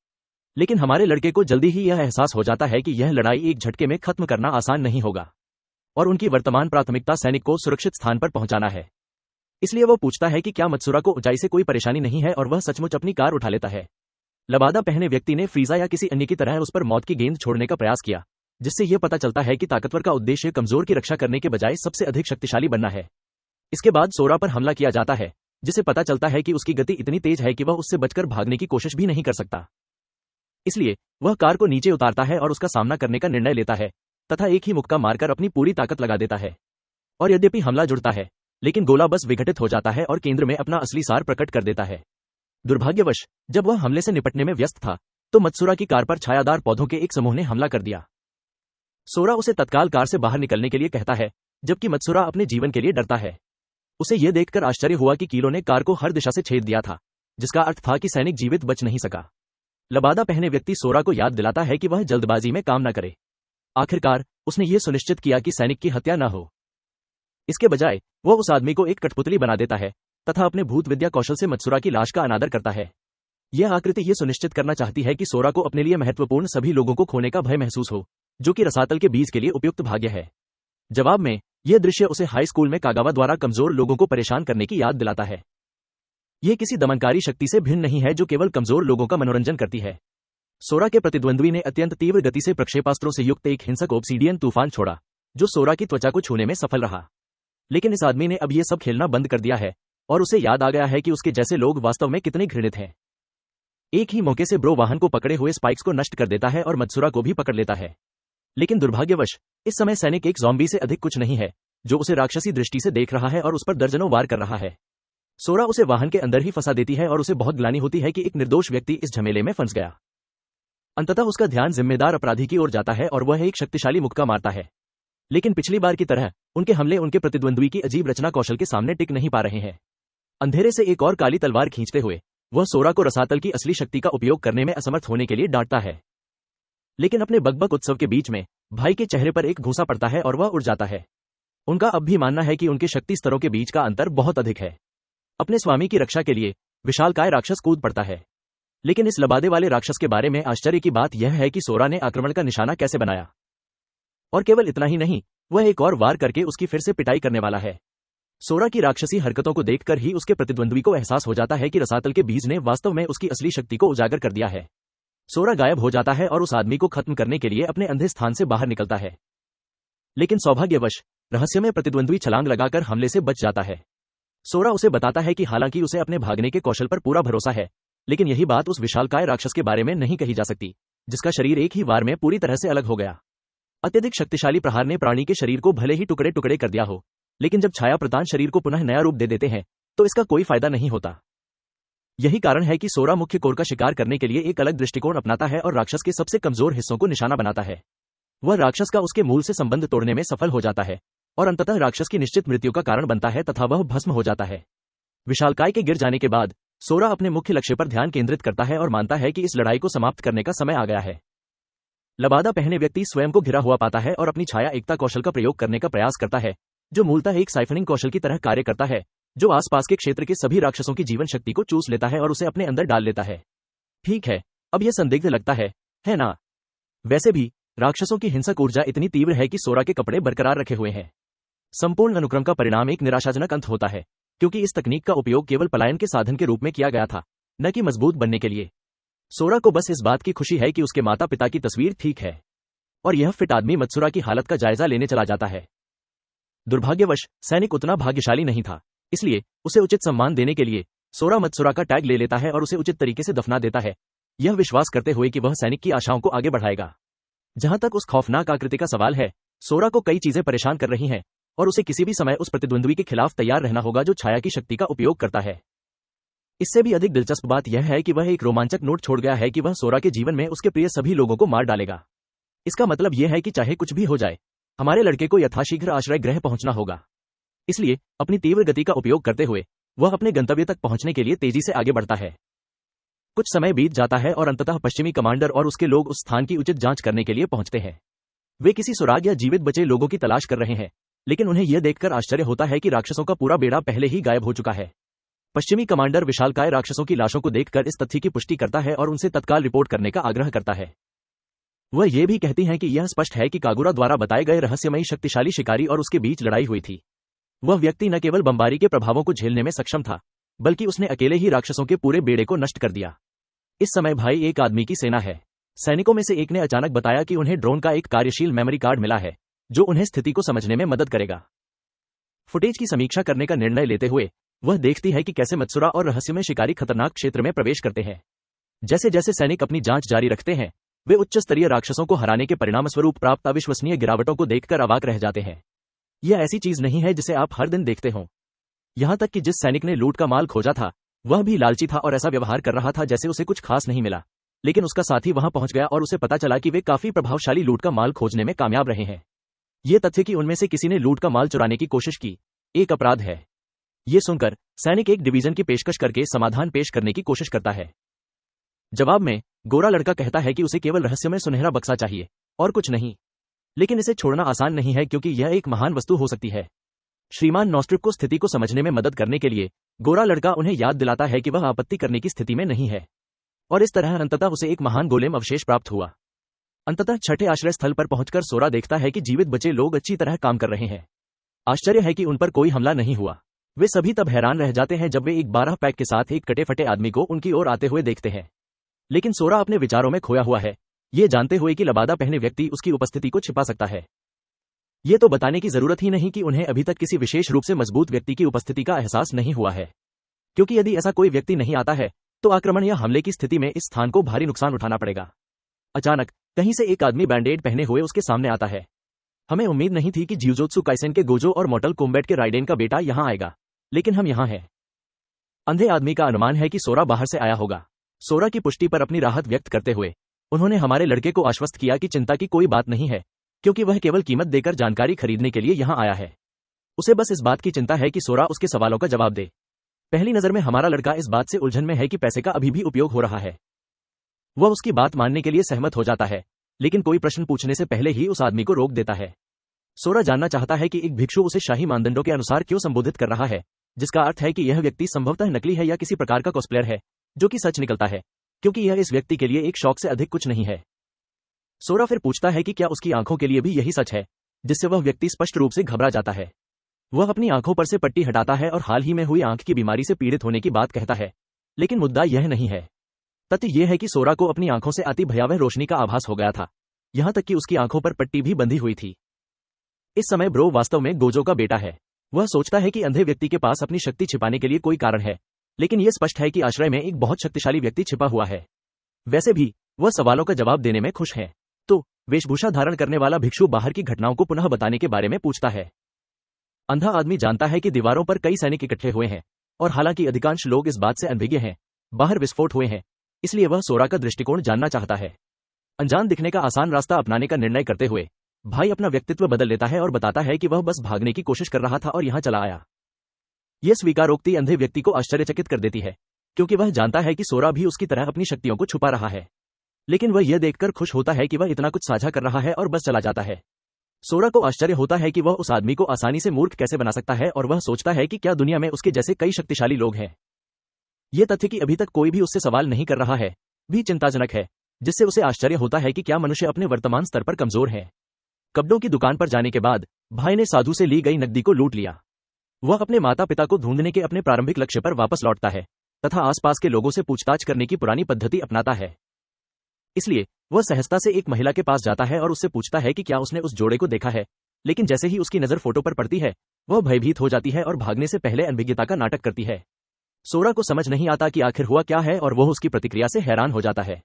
लेकिन हमारे लड़के को जल्दी ही यह एहसास हो जाता है कि यह लड़ाई एक झटके में खत्म करना आसान नहीं होगा और उनकी वर्तमान प्राथमिकता सैनिक को सुरक्षित स्थान पर पहुंचाना है। इसलिए वो पूछता है कि क्या मत्सुरा को ऊंचाई से कोई परेशानी नहीं है और वह सचमुच अपनी कार उठा लेता है। लबादा पहने व्यक्ति ने फ्रीजा या किसी अन्य की तरह उस पर मौत की गेंद छोड़ने का प्रयास किया, जिससे यह पता चलता है कि ताकतवर का उद्देश्य कमजोर की रक्षा करने के बजाय सबसे अधिक शक्तिशाली बनना है। इसके बाद सोरा पर हमला किया जाता है, जिसे पता चलता है कि उसकी गति इतनी तेज है कि वह उससे बचकर भागने की कोशिश भी नहीं कर सकता। इसलिए वह कार को नीचे उतारता है और उसका सामना करने का निर्णय लेता है तथा एक ही मुक्का मारकर अपनी पूरी ताकत लगा देता है। और यद्यपि हमला जुड़ता है, लेकिन गोला बस विघटित हो जाता है और केंद्र में अपना असली सार प्रकट कर देता है। दुर्भाग्यवश जब वह हमले से निपटने में व्यस्त था तो मत्सुरा की कार पर छायादार पौधों के एक समूह ने हमला कर दिया। सोरा उसे तत्काल कार से बाहर निकलने के लिए कहता है, जबकि मत्सुरा अपने जीवन के लिए डरता है। उसे यह देखकर आश्चर्य हुआ कि कीलों ने कार को हर दिशा से छेद दिया था, जिसका अर्थ था कि सैनिक जीवित बच नहीं सका। लबादा पहने व्यक्ति सोरा को याद दिलाता है कि वह जल्दबाजी में काम न करे। आखिरकार उसने ये सुनिश्चित किया कि सैनिक की हत्या न हो। इसके बजाय वह उस आदमी को एक कठपुतली बना देता है तथा अपने भूत विद्या कौशल से मत्सुरा की लाश का अनादर करता है। यह आकृति यह सुनिश्चित करना चाहती है कि सोरा को अपने लिए महत्वपूर्ण सभी लोगों को खोने का भय महसूस हो, जो कि रसातल के बीज के लिए उपयुक्त भाग्य है। जवाब में यह दृश्य उसे हाई स्कूल में कागावा द्वारा कमजोर लोगों को परेशान करने की याद दिलाता है। यह किसी दमनकारी शक्ति से भिन्न नहीं है जो केवल कमजोर लोगों का मनोरंजन करती है। सोरा के प्रतिद्वंद्वी ने अत्यंत तीव्र गति से प्रक्षेपास्त्रों से युक्त एक हिंसक ऑब्सीडियन तूफान छोड़ा, जो सोरा की त्वचा को छूने में सफल रहा। लेकिन इस आदमी ने अब यह सब खेलना बंद कर दिया है और उसे याद आ गया है कि उसके जैसे लोग वास्तव में कितने घृणित हैं। एक ही मौके से ब्रो वाहन को पकड़े हुए स्पाइक्स को नष्ट कर देता है और मत्सुरा को भी पकड़ लेता है। लेकिन दुर्भाग्यवश इस समय सैनिक एक ज़ॉम्बी से अधिक कुछ नहीं है, जो उसे राक्षसी दृष्टि से देख रहा है और उस पर दर्जनों वार कर रहा है। सोरा उसे वाहन के अंदर ही फंसा देती है और उसे बहुत ग्लानि होती है कि एक निर्दोष व्यक्ति इस झमेले में फंस गया। अंततः उसका ध्यान जिम्मेदार अपराधी की ओर जाता है और वह एक शक्तिशाली मुक्का मारता है। लेकिन पिछली बार की तरह उनके हमले उनके प्रतिद्वंद्वी की अजीब रचना कौशल के सामने टिक नहीं पा रहे हैं। अंधेरे से एक और काली तलवार खींचते हुए वह सोरा को रसातल की असली शक्ति का उपयोग करने में असमर्थ होने के लिए डांटता है। लेकिन अपने बकबक उत्सव के बीच में भाई के चेहरे पर एक घूंसा पड़ता है और वह उड़ जाता है। उनका अब भी मानना है कि उनके शक्ति स्तरों के बीच का अंतर बहुत अधिक है। अपने स्वामी की रक्षा के लिए विशालकाय राक्षस कूद पड़ता है। लेकिन इस लबादे वाले राक्षस के बारे में आश्चर्य की बात यह है कि सोरा ने आक्रमण का निशाना कैसे बनाया। और केवल इतना ही नहीं, वह एक और वार करके उसकी फिर से पिटाई करने वाला है। सोरा की राक्षसी हरकतों को देखकर ही उसके प्रतिद्वंद्वी को एहसास हो जाता है कि रसातल के बीज ने वास्तव में उसकी असली शक्ति को उजागर कर दिया है। सोरा गायब हो जाता है और उस आदमी को खत्म करने के लिए अपने अंधे स्थान से बाहर निकलता है। लेकिन सौभाग्यवश रहस्यमय प्रतिद्वंद्वी छलांग लगाकर हमले से बच जाता है। सोरा उसे बताता है कि हालांकि उसे अपने भागने के कौशल पर पूरा भरोसा है, लेकिन यही बात उस विशालकाय राक्षस के बारे में नहीं कही जा सकती, जिसका शरीर एक ही वार में पूरी तरह से अलग हो गया। अत्यधिक शक्तिशाली प्रहार ने प्राणी के शरीर को भले ही टुकड़े टुकड़े कर दिया हो, लेकिन जब छाया प्रतान शरीर को पुनः नया रूप दे देते हैं तो इसका कोई फायदा नहीं होता। यही कारण है कि सोरा मुख्य कोर का शिकार करने के लिए एक अलग दृष्टिकोण अपनाता है और राक्षस के सबसे कमजोर हिस्सों को निशाना बनाता है। वह राक्षस का उसके मूल से संबंध तोड़ने में सफल हो जाता है और अंततः राक्षस की निश्चित मृत्यु का कारण बनता है तथा वह भस्म हो जाता है। विशालकाय के गिर जाने के बाद सोरा अपने मुख्य लक्ष्य पर ध्यान केंद्रित करता है और मानता है कि इस लड़ाई को समाप्त करने का समय आ गया है। लबादा पहने व्यक्ति स्वयं को घिरा हुआ पाता है और अपनी छाया एकता कौशल का प्रयोग करने का प्रयास करता है, जो मूलतः एक साइफनिंग कौशल की तरह कार्य करता है, जो आसपास के क्षेत्र के सभी राक्षसों की जीवन शक्ति को चूस लेता है और उसे अपने अंदर डाल लेता है। ठीक है, अब यह संदिग्ध लगता है ना? वैसे भी राक्षसों की हिंसक ऊर्जा इतनी तीव्र है कि सोरा के कपड़े बरकरार रखे हुए हैं। संपूर्ण अनुक्रम का परिणाम एक निराशाजनक अंत होता है, क्योंकि इस तकनीक का उपयोग केवल पलायन के साधन के रूप में किया गया था, न कि मजबूत बनने के लिए। सोरा को बस इस बात की खुशी है कि उसके माता पिता की तस्वीर ठीक है, और यह फिट आदमी मत्सुरा की हालत का जायजा लेने चला जाता है। दुर्भाग्यवश सैनिक उतना भाग्यशाली नहीं था, इसलिए उसे उचित सम्मान देने के लिए सोरा मत्सुरा का टैग ले लेता है और उसे उचित तरीके से दफना देता है, यह विश्वास करते हुए कि वह सैनिक की आशाओं को आगे बढ़ाएगा। जहां तक उस खौफनाक आकृति का सवाल है, सोरा को कई चीजें परेशान कर रही हैं और उसे किसी भी समय उस प्रतिद्वंद्वी के खिलाफ तैयार रहना होगा जो छाया की शक्ति का उपयोग करता है। इससे भी अधिक दिलचस्प बात यह है कि वह एक रोमांचक नोट छोड़ गया है कि वह सोरा के जीवन में उसके प्रिय सभी लोगों को मार डालेगा। इसका मतलब यह है कि चाहे कुछ भी हो जाए, हमारे लड़के को यथाशीघ्र आश्रय गृह पहुंचना होगा। इसलिए अपनी तीव्र गति का उपयोग करते हुए वह अपने गंतव्य तक पहुंचने के लिए तेजी से आगे बढ़ता है। कुछ समय बीत जाता है और अंततः पश्चिमी कमांडर और उसके लोग उस स्थान की उचित जांच करने के लिए पहुंचते हैं। वे किसी सुराग या जीवित बचे लोगों की तलाश कर रहे हैं, लेकिन उन्हें यह देखकर आश्चर्य होता है कि राक्षसों का पूरा बेड़ा पहले ही गायब हो चुका है। पश्चिमी कमांडर विशालकाय राक्षसों की लाशों को देखकर इस तथ्य की पुष्टि करता है और उनसे तत्काल रिपोर्ट करने का आग्रह करता है। वह यह भी कहती हैं कि यह स्पष्ट है कि कागुरा द्वारा बताए गए रहस्यमयी शक्तिशाली शिकारी और उसके बीच लड़ाई हुई थी। वह व्यक्ति न केवल बमबारी के प्रभावों को झेलने में सक्षम था, बल्कि उसने अकेले ही राक्षसों के पूरे बेड़े को नष्ट कर दिया। इस समय भाई एक आदमी की सेना है। सैनिकों में से एक ने अचानक बताया कि उन्हें ड्रोन का एक कार्यशील मेमोरी कार्ड मिला है, जो उन्हें स्थिति को समझने में मदद करेगा। फुटेज की समीक्षा करने का निर्णय लेते हुए वह देखती है कि कैसे मत्सुरा और रहस्यमय शिकारी खतरनाक क्षेत्र में प्रवेश करते हैं। जैसे जैसे सैनिक अपनी जांच जारी रखते हैं, वे उच्च स्तरीय राक्षसों को हराने के परिणामस्वरूप प्राप्त अविश्वसनीय गिरावटों को देखकर अवाक रह जाते हैं। यह ऐसी चीज नहीं है जिसे आप हर दिन देखते हो। यहां तक कि जिस सैनिक ने लूट का माल खोजा था, वह भी लालची था और ऐसा व्यवहार कर रहा था जैसे उसे कुछ खास नहीं मिला, लेकिन उसका साथी वहां पहुंच गया और उसे पता चला कि वे काफी प्रभावशाली लूट का माल खोजने में कामयाब रहे हैं। ये तथ्य कि उनमें से किसी ने लूट का माल चुराने की कोशिश की, एक अपराध है। ये सुनकर सैनिक एक डिवीजन की पेशकश करके समाधान पेश करने की कोशिश करता है। जवाब में गोरा लड़का कहता है कि उसे केवल रहस्यमय सुनहरा बक्सा चाहिए और कुछ नहीं, लेकिन इसे छोड़ना आसान नहीं है क्योंकि यह एक महान वस्तु हो सकती है। श्रीमान नॉस्ट्रिप को स्थिति को समझने में मदद करने के लिए गोरा लड़का उन्हें याद दिलाता है कि वह आपत्ति करने की स्थिति में नहीं है, और इस तरह अंततः उसे एक महान गोलेम अवशेष प्राप्त हुआ। अंततः छठे आश्रय स्थल पर पहुंचकर सोरा देखता है कि जीवित बचे लोग अच्छी तरह काम कर रहे हैं। आश्चर्य है कि उन पर कोई हमला नहीं हुआ। वे सभी तब हैरान रह जाते हैं जब वे एक 12 पैक के साथ एक कटे फटे आदमी को उनकी ओर आते हुए देखते हैं। लेकिन सोरा अपने विचारों में खोया हुआ है, ये जानते हुए कि लबादा पहने व्यक्ति उसकी उपस्थिति को छिपा सकता है। ये तो बताने की जरूरत ही नहीं कि उन्हें अभी तक किसी विशेष रूप से मजबूत व्यक्ति की उपस्थिति का एहसास नहीं हुआ है, क्योंकि यदि ऐसा कोई व्यक्ति नहीं आता है तो आक्रमण या हमले की स्थिति में इस स्थान को भारी नुकसान उठाना पड़ेगा। अचानक कहीं से एक आदमी बैंडेड पहने हुए उसके सामने आता है। हमें उम्मीद नहीं थी कि ज्यूजुत्सु काइसेन के गोजो और मॉर्टल कॉम्बैट के राइडेन का बेटा यहां आएगा, लेकिन हम यहां हैं। अंधे आदमी का अनुमान है कि सोरा बाहर से आया होगा। सोरा की पुष्टि पर अपनी राहत व्यक्त करते हुए उन्होंने हमारे लड़के को आश्वस्त किया कि चिंता की कोई बात नहीं है, क्योंकि वह केवल कीमत देकर जानकारी खरीदने के लिए यहां आया है। उसे बस इस बात की चिंता है कि सोरा उसके सवालों का जवाब दे। पहली नजर में हमारा लड़का इस बात से उलझन में है कि पैसे का अभी भी उपयोग हो रहा है। वह उसकी बात मानने के लिए सहमत हो जाता है, लेकिन कोई प्रश्न पूछने से पहले ही उस आदमी को रोक देता है। सोरा जानना चाहता है कि एक भिक्षु उसे शाही मानदंडों के अनुसार क्यों संबोधित कर रहा है, जिसका अर्थ है कि यह व्यक्ति संभवतः नकली है या किसी प्रकार का कॉस्प्लेयर है, जो कि सच निकलता है, क्योंकि यह इस व्यक्ति के लिए एक शौक से अधिक कुछ नहीं है। सोरा फिर पूछता है कि क्या उसकी आंखों के लिए भी यही सच है, जिससे वह व्यक्ति स्पष्ट रूप से घबरा जाता है। वह अपनी आंखों पर से पट्टी हटाता है और हाल ही में हुई आंख की बीमारी से पीड़ित होने की बात कहता है, लेकिन मुद्दा यह नहीं है। तथ्य यह है कि सोरा को अपनी आंखों से आती भयावह रोशनी का आभास हो गया था, यहां तक कि उसकी आंखों पर पट्टी भी बंधी हुई थी। इस समय ब्रो वास्तव में गोजो का बेटा है। वह सोचता है कि अंधे व्यक्ति के पास अपनी शक्ति छिपाने के लिए कोई कारण है, लेकिन यह स्पष्ट है कि आश्रय में एक बहुत शक्तिशाली व्यक्ति छिपा हुआ है। वैसे भी वह सवालों का जवाब देने में खुश है। तो वेशभूषा धारण करने वाला भिक्षु बाहर की घटनाओं को पुनः बताने के बारे में पूछता है। अंधा आदमी जानता है कि दीवारों पर कई सैनिक इकट्ठे हुए हैं, और हालांकि अधिकांश लोग इस बात से अनभिज्ञ हैं, बाहर विस्फोट हुए हैं, इसलिए वह सोरा का दृष्टिकोण जानना चाहता है। अनजान दिखने का आसान रास्ता अपनाने का निर्णय करते हुए भाई अपना व्यक्तित्व बदल लेता है और बताता है कि वह बस भागने की कोशिश कर रहा था और यहां चला आया। यह स्वीकारोक्ति अंधे व्यक्ति को आश्चर्यचकित कर देती है, क्योंकि वह जानता है कि सोरा भी उसकी तरह अपनी शक्तियों को छुपा रहा है, लेकिन वह यह देखकर खुश होता है कि वह इतना कुछ साझा कर रहा है और बस चला जाता है। सोरा को आश्चर्य होता है कि वह उस आदमी को आसानी से मूर्ख कैसे बना सकता है, और वह सोचता है कि क्या दुनिया में उसके जैसे कई शक्तिशाली लोग हैं। यह तथ्य कि अभी तक कोई भी उससे सवाल नहीं कर रहा है भी चिंताजनक है, जिससे उसे आश्चर्य होता है कि क्या मनुष्य अपने वर्तमान स्तर पर कमजोर है। कपड़ों की दुकान पर जाने के बाद भाई ने साधु से ली गई नकदी को लूट लिया। वह अपने माता पिता को ढूंढने के अपने प्रारंभिक लक्ष्य पर वापस लौटता है तथा आसपास के लोगों से पूछताछ करने की पुरानी पद्धति अपनाता है। इसलिए वह सहजता से एक महिला के पास जाता है और उससे पूछता है कि क्या उसने उस जोड़े को देखा है, लेकिन जैसे ही उसकी नजर फोटो पर पड़ती है वह भयभीत हो जाती है और भागने से पहले अनभिज्ञता का नाटक करती है। सोरा को समझ नहीं आता कि आखिर हुआ क्या है और वह उसकी प्रतिक्रिया से हैरान हो जाता है।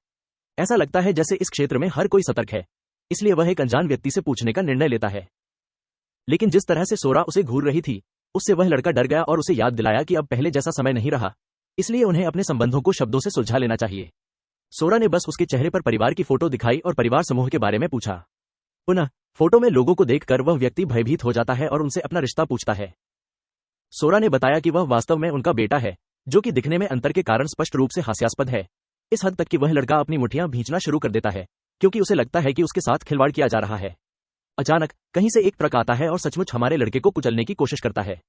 ऐसा लगता है जैसे इस क्षेत्र में हर कोई सतर्क है, इसलिए वह एक अनजान व्यक्ति से पूछने का निर्णय लेता है। लेकिन जिस तरह से सोरा उसे घूर रही थी उससे वह लड़का डर गया और उसे याद दिलाया कि अब पहले जैसा समय नहीं रहा, इसलिए उन्हें अपने संबंधों को शब्दों से सुलझा लेना चाहिए। सोरा ने बस उसके चेहरे पर परिवार की फोटो दिखाई और परिवार समूह के बारे में पूछा। पुनः फोटो में लोगों को देखकर वह व्यक्ति भयभीत हो जाता है और उनसे अपना रिश्ता पूछता है। सोरा ने बताया कि वह वास्तव में उनका बेटा है, जो कि दिखने में अंतर के कारण स्पष्ट रूप से हास्यास्पद है। इस हद तक कि वह लड़का अपनी मुट्ठियां भींचना शुरू कर देता है, क्योंकि उसे लगता है कि उसके साथ खिलवाड़ किया जा रहा है। अचानक कहीं से एक ट्रक आता है और सचमुच हमारे लड़के को कुचलने की कोशिश करता है,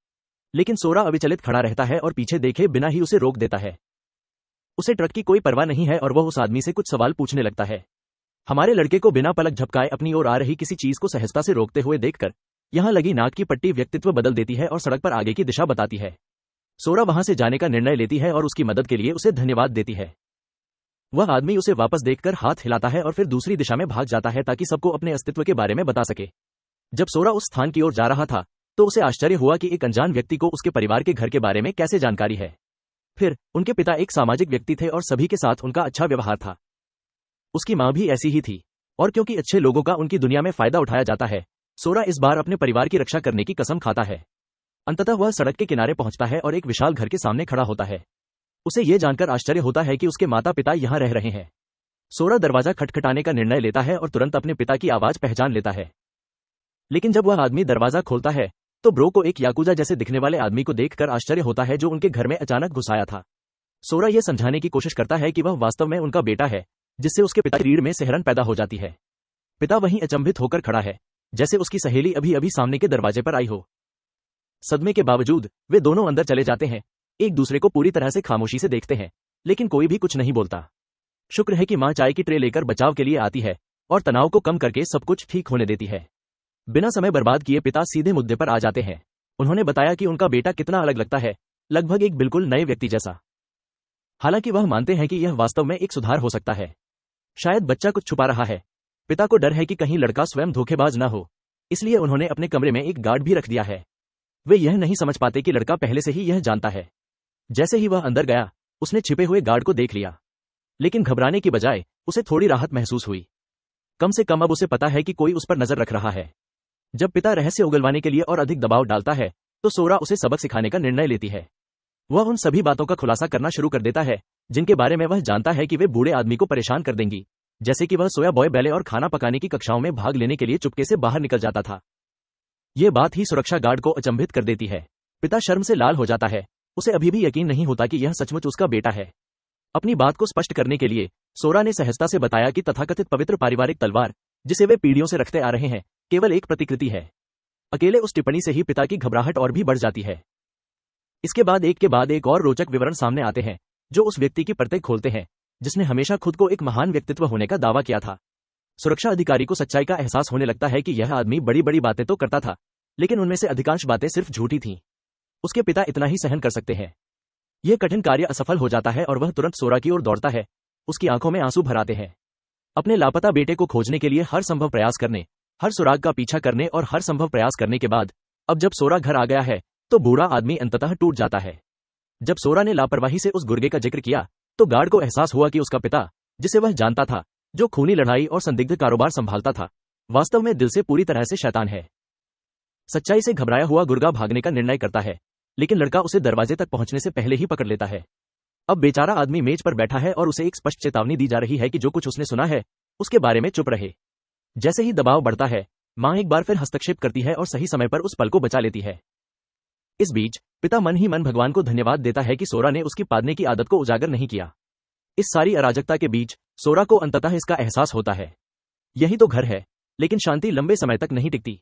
लेकिन सोरा अविचलित खड़ा रहता है और पीछे देखे बिना ही उसे रोक देता है। उसे ट्रक की कोई परवाह नहीं है और वह उस आदमी से कुछ सवाल पूछने लगता है। हमारे लड़के को बिना पलक झपकाए अपनी ओर आ रही किसी चीज को सहजता से रोकते हुए देखकर यहां लगी नाक की पट्टी व्यक्तित्व बदल देती है और सड़क पर आगे की दिशा बताती है। सोरा वहां से जाने का निर्णय लेती है और उसकी मदद के लिए उसे धन्यवाद देती है। वह आदमी उसे वापस देखकर हाथ हिलाता है और फिर दूसरी दिशा में भाग जाता है ताकि सबको अपने अस्तित्व के बारे में बता सके। जब सोरा उस स्थान की ओर जा रहा था तो उसे आश्चर्य हुआ कि एक अनजान व्यक्ति को उसके परिवार के घर के बारे में कैसे जानकारी है। फिर उनके पिता एक सामाजिक व्यक्ति थे और सभी के साथ उनका अच्छा व्यवहार था। उसकी मां भी ऐसी ही थी, और क्योंकि अच्छे लोगों का उनकी दुनिया में फायदा उठाया जाता है, सोरा इस बार अपने परिवार की रक्षा करने की कसम खाता है। अंततः वह सड़क के किनारे पहुंचता है और एक विशाल घर के सामने खड़ा होता है। उसे यह जानकर आश्चर्य होता है कि उसके माता पिता यहां रह रहे हैं। सोरा दरवाजा खटखटाने का निर्णय लेता है और तुरंत अपने पिता की आवाज पहचान लेता है। लेकिन जब वह आदमी दरवाजा खोलता है तो ब्रो को एक याकुजा जैसे दिखने वाले आदमी को देखकर आश्चर्य होता है, जो उनके घर में अचानक घुस आया था। सोरा यह समझाने की कोशिश करता है कि वह वास्तव में उनका बेटा है, जिससे उसके पिता की रीढ़ में सिहरन पैदा हो जाती है। पिता वहीं अचंभित होकर खड़ा है, जैसे उसकी सहेली अभी अभी सामने के दरवाजे पर आई हो। सदमे के बावजूद वे दोनों अंदर चले जाते हैं, एक दूसरे को पूरी तरह से खामोशी से देखते हैं, लेकिन कोई भी कुछ नहीं बोलता। शुक्र है कि मां चाय की ट्रे लेकर बचाव के लिए आती है और तनाव को कम करके सब कुछ ठीक होने देती है। बिना समय बर्बाद किए पिता सीधे मुद्दे पर आ जाते हैं। उन्होंने बताया कि उनका बेटा कितना अलग लगता है, लगभग एक बिल्कुल नए व्यक्ति जैसा। हालांकि वह मानते हैं कि यह वास्तव में एक सुधार हो सकता है। शायद बच्चा कुछ छुपा रहा है। पिता को डर है कि कहीं लड़का स्वयं धोखेबाज न हो, इसलिए उन्होंने अपने कमरे में एक गार्ड भी रख दिया है। वे यह नहीं समझ पाते कि लड़का पहले से ही यह जानता है। जैसे ही वह अंदर गया, उसने छिपे हुए गार्ड को देख लिया, लेकिन घबराने की बजाय उसे थोड़ी राहत महसूस हुई। कम से कम अब उसे पता है कि कोई उस पर नजर रख रहा है। जब पिता रहस्य उगलवाने के लिए और अधिक दबाव डालता है तो सोरा उसे सबक सिखाने का निर्णय लेती है। वह उन सभी बातों का खुलासा करना शुरू कर देता है जिनके बारे में वह जानता है कि वे बूढ़े आदमी को परेशान कर देंगी, जैसे कि वह सोया बॉय बैले और खाना पकाने की कक्षाओं में भाग लेने के लिए चुपके से बाहर निकल जाता था। यह बात ही सुरक्षा गार्ड को अचंभित कर देती है। पिता शर्म से लाल हो जाता है। उसे अभी भी यकीन नहीं होता कि यह सचमुच उसका बेटा है। अपनी बात को स्पष्ट करने के लिए सोरा ने सहजता से बताया कि तथाकथित पवित्र पारिवारिक तलवार, जिसे वे पीढ़ियों से रखते आ रहे हैं, केवल एक प्रतिकृति है। अकेले उस टिप्पणी से ही पिता की घबराहट और भी बढ़ जाती है। इसके बाद एक के बाद एक और रोचक विवरण सामने आते हैं, जो उस व्यक्ति की परतें खोलते हैं जिसने हमेशा खुद को एक महान व्यक्तित्व होने का दावा किया था। सुरक्षा अधिकारी को सच्चाई का एहसास होने लगता है कि यह आदमी बड़ी बड़ी बातें तो करता था, लेकिन उनमें से अधिकांश बातें सिर्फ झूठी थीं। उसके पिता इतना ही सहन कर सकते हैं। यह कठिन कार्य असफल हो जाता है और वह तुरंत सोरा की ओर दौड़ता है। उसकी आंखों में आंसू भर आते हैं। अपने लापता बेटे को खोजने के लिए हर संभव प्रयास करने, हर सुराग का पीछा करने और हर संभव प्रयास करने के बाद अब जब सोरा घर आ गया है तो बूढ़ा आदमी अंततः टूट जाता है। जब सोरा ने लापरवाही से उस गुर्गे का जिक्र किया तो गार्ड को एहसास हुआ कि उसका पिता, जिसे वह जानता था, जो खूनी लड़ाई और संदिग्ध कारोबार संभालता था, वास्तव में दिल से पूरी तरह से शैतान है। सच्चाई से घबराया हुआ गुर्गा भागने का निर्णय करता है, लेकिन लड़का उसे दरवाजे तक पहुंचने से पहले ही पकड़ लेता है। अब बेचारा आदमी मेज पर बैठा है और उसे एक स्पष्ट चेतावनी दी जा रही है कि जो कुछ उसने सुना है उसके बारे में चुप रहे। जैसे ही दबाव बढ़ता है, मां एक बार फिर हस्तक्षेप करती है और सही समय पर उस पल को बचा लेती है। इस बीच पिता मन ही मन भगवान को धन्यवाद देता है कि सोरा ने उसकी पादने की आदत को उजागर नहीं किया। इस सारी अराजकता के बीच सोरा को अंततः इसका एहसास होता है, यही तो घर है। लेकिन शांति लंबे समय तक नहीं टिकती।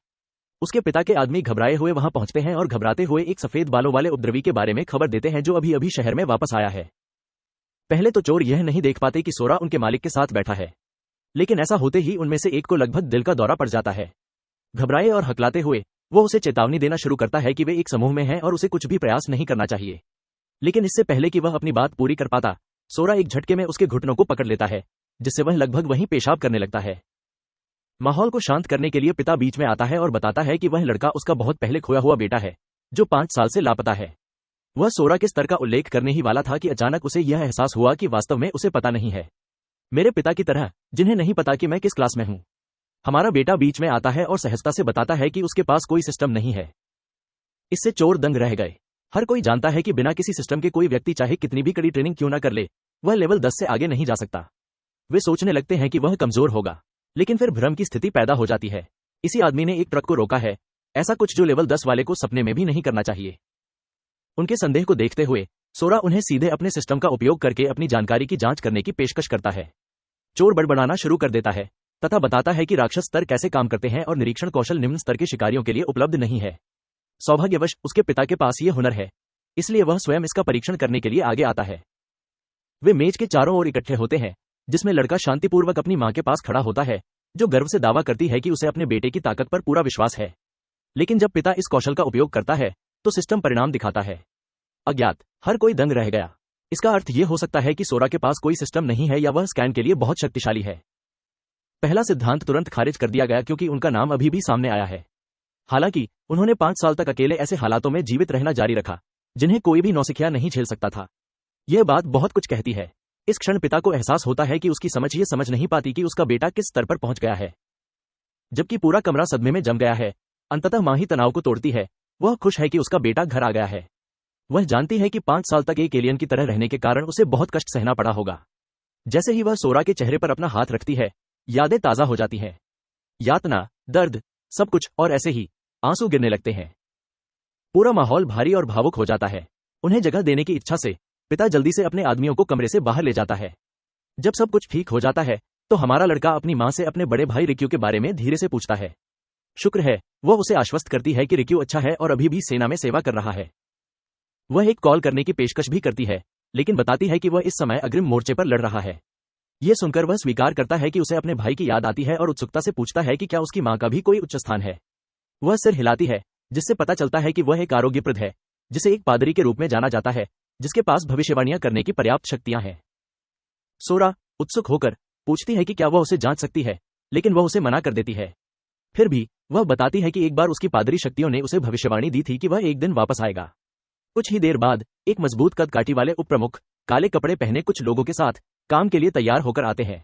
उसके पिता के आदमी घबराए हुए वहां पहुंचते हैं और घबराते हुए एक सफेद बालों वाले उपद्रवी के बारे में खबर देते हैं, जो अभी अभी शहर में वापस आया है। पहले तो चोर यह नहीं देख पाते कि सोरा उनके मालिक के साथ बैठा है, लेकिन ऐसा होते ही उनमें से एक को लगभग दिल का दौरा पड़ जाता है। घबराए और हकलाते हुए वो उसे चेतावनी देना शुरू करता है कि वे एक समूह में हैं और उसे कुछ भी प्रयास नहीं करना चाहिए। लेकिन इससे पहले कि वह अपनी बात पूरी कर पाता, सोरा एक झटके में उसके घुटनों को पकड़ लेता है, जिससे वह लगभग वहीं पेशाब करने लगता है। माहौल को शांत करने के लिए पिता बीच में आता है और बताता है कि वह लड़का उसका बहुत पहले खोया हुआ बेटा है, जो 5 साल से लापता है। वह सोरा के स्तर का उल्लेख करने ही वाला था कि अचानक उसे यह एहसास हुआ कि वास्तव में उसे पता नहीं है, मेरे पिता की तरह, जिन्हें नहीं पता कि मैं किस क्लास में हूं। हमारा बेटा बीच में आता है और सहजता से बताता है कि उसके पास कोई सिस्टम नहीं है। इससे चोर दंग रह गए। हर कोई जानता है कि बिना किसी सिस्टम के कोई व्यक्ति चाहे कितनी भी कड़ी ट्रेनिंग क्यों ना कर ले, वह लेवल 10 से आगे नहीं जा सकता। वे सोचने लगते हैं कि वह कमजोर होगा, लेकिन फिर भ्रम की स्थिति पैदा हो जाती है। इसी आदमी ने एक ट्रक को रोका है, ऐसा कुछ जो लेवल 10 वाले को सपने में भी नहीं करना चाहिए। उनके संदेह को देखते हुए सोरा उन्हें सीधे अपने सिस्टम का उपयोग करके अपनी जानकारी की जांच करने की पेशकश करता है। चोर बड़बड़ाना शुरू कर देता है तथा बताता है कि राक्षस स्तर कैसे काम करते हैं और निरीक्षण कौशल निम्न स्तर के शिकारियों के लिए उपलब्ध नहीं है। सौभाग्यवश उसके पिता के पास ये हुनर है, इसलिए वह स्वयं इसका परीक्षण करने के लिए आगे आता है। वे मेज के चारों ओर इकट्ठे होते हैं, जिसमें लड़का शांतिपूर्वक अपनी मां के पास खड़ा होता है, जो गर्व से दावा करती है कि उसे अपने बेटे की ताकत पर पूरा विश्वास है। लेकिन जब पिता इस कौशल का उपयोग करता है तो सिस्टम परिणाम दिखाता है। अज्ञात, हर कोई दंग रह गया। इसका अर्थ यह हो सकता है कि सोरा के पास कोई सिस्टम नहीं है या वह स्कैन के लिए बहुत शक्तिशाली है। पहला सिद्धांत तुरंत खारिज कर दिया गया क्योंकि उनका नाम अभी भी सामने आया है। हालांकि उन्होंने 5 साल तक अकेले ऐसे हालातों में जीवित रहना जारी रखा जिन्हें कोई भी नौसिखिया नहीं झेल सकता था। यह बात बहुत कुछ कहती है। इस क्षण पिता को एहसास होता है कि उसकी समझ ये समझ नहीं पाती कि उसका बेटा किस स्तर पर पहुंच गया है, जबकि पूरा कमरा सदमे में जम गया है। अंततः मां ही तनाव को तोड़ती है। वह खुश है कि उसका बेटा घर आ गया है। वह जानती है कि 5 साल तक एक एलियन की तरह रहने के कारण उसे बहुत कष्ट सहना पड़ा होगा। जैसे ही वह सोरा के चेहरे पर अपना हाथ रखती है, यादें ताजा हो जाती हैं। यातना, दर्द, सब कुछ, और ऐसे ही आंसू गिरने लगते हैं। पूरा माहौल भारी और भावुक हो जाता है। उन्हें जगह देने की इच्छा से पिता जल्दी से अपने आदमियों को कमरे से बाहर ले जाता है। जब सब कुछ ठीक हो जाता है तो हमारा लड़का अपनी मां से अपने बड़े भाई रिक्यू के बारे में धीरे से पूछता है। शुक्र है, वह उसे आश्वस्त करती है कि रिक्यू अच्छा है और अभी भी सेना में सेवा कर रहा है। वह एक कॉल करने की पेशकश भी करती है, लेकिन बताती है कि वह इस समय अग्रिम मोर्चे पर लड़ रहा है। यह सुनकर वह स्वीकार करता है कि उसे अपने भाई की याद आती है और उत्सुकता से पूछता है कि क्या उसकी मां का भी कोई उच्च स्थान है। वह सिर हिलाती है, जिससे पता चलता है कि वह एक आरोग्यप्रद है, जिसे एक पादरी के रूप में जाना जाता है, जिसके पास भविष्यवाणियां करने की पर्याप्त शक्तियां हैं। सोरा उत्सुक होकर पूछती है कि क्या वह उसे जांच सकती है, लेकिन वह उसे मना कर देती है। फिर भी वह बताती है कि एक बार उसकी पादरी शक्तियों ने उसे भविष्यवाणी दी थी कि वह एक दिन वापस आएगा। कुछ ही देर बाद एक मजबूत कद काठी वाले उपप्रमुख काले कपड़े पहने कुछ लोगों के साथ काम के लिए तैयार होकर आते हैं।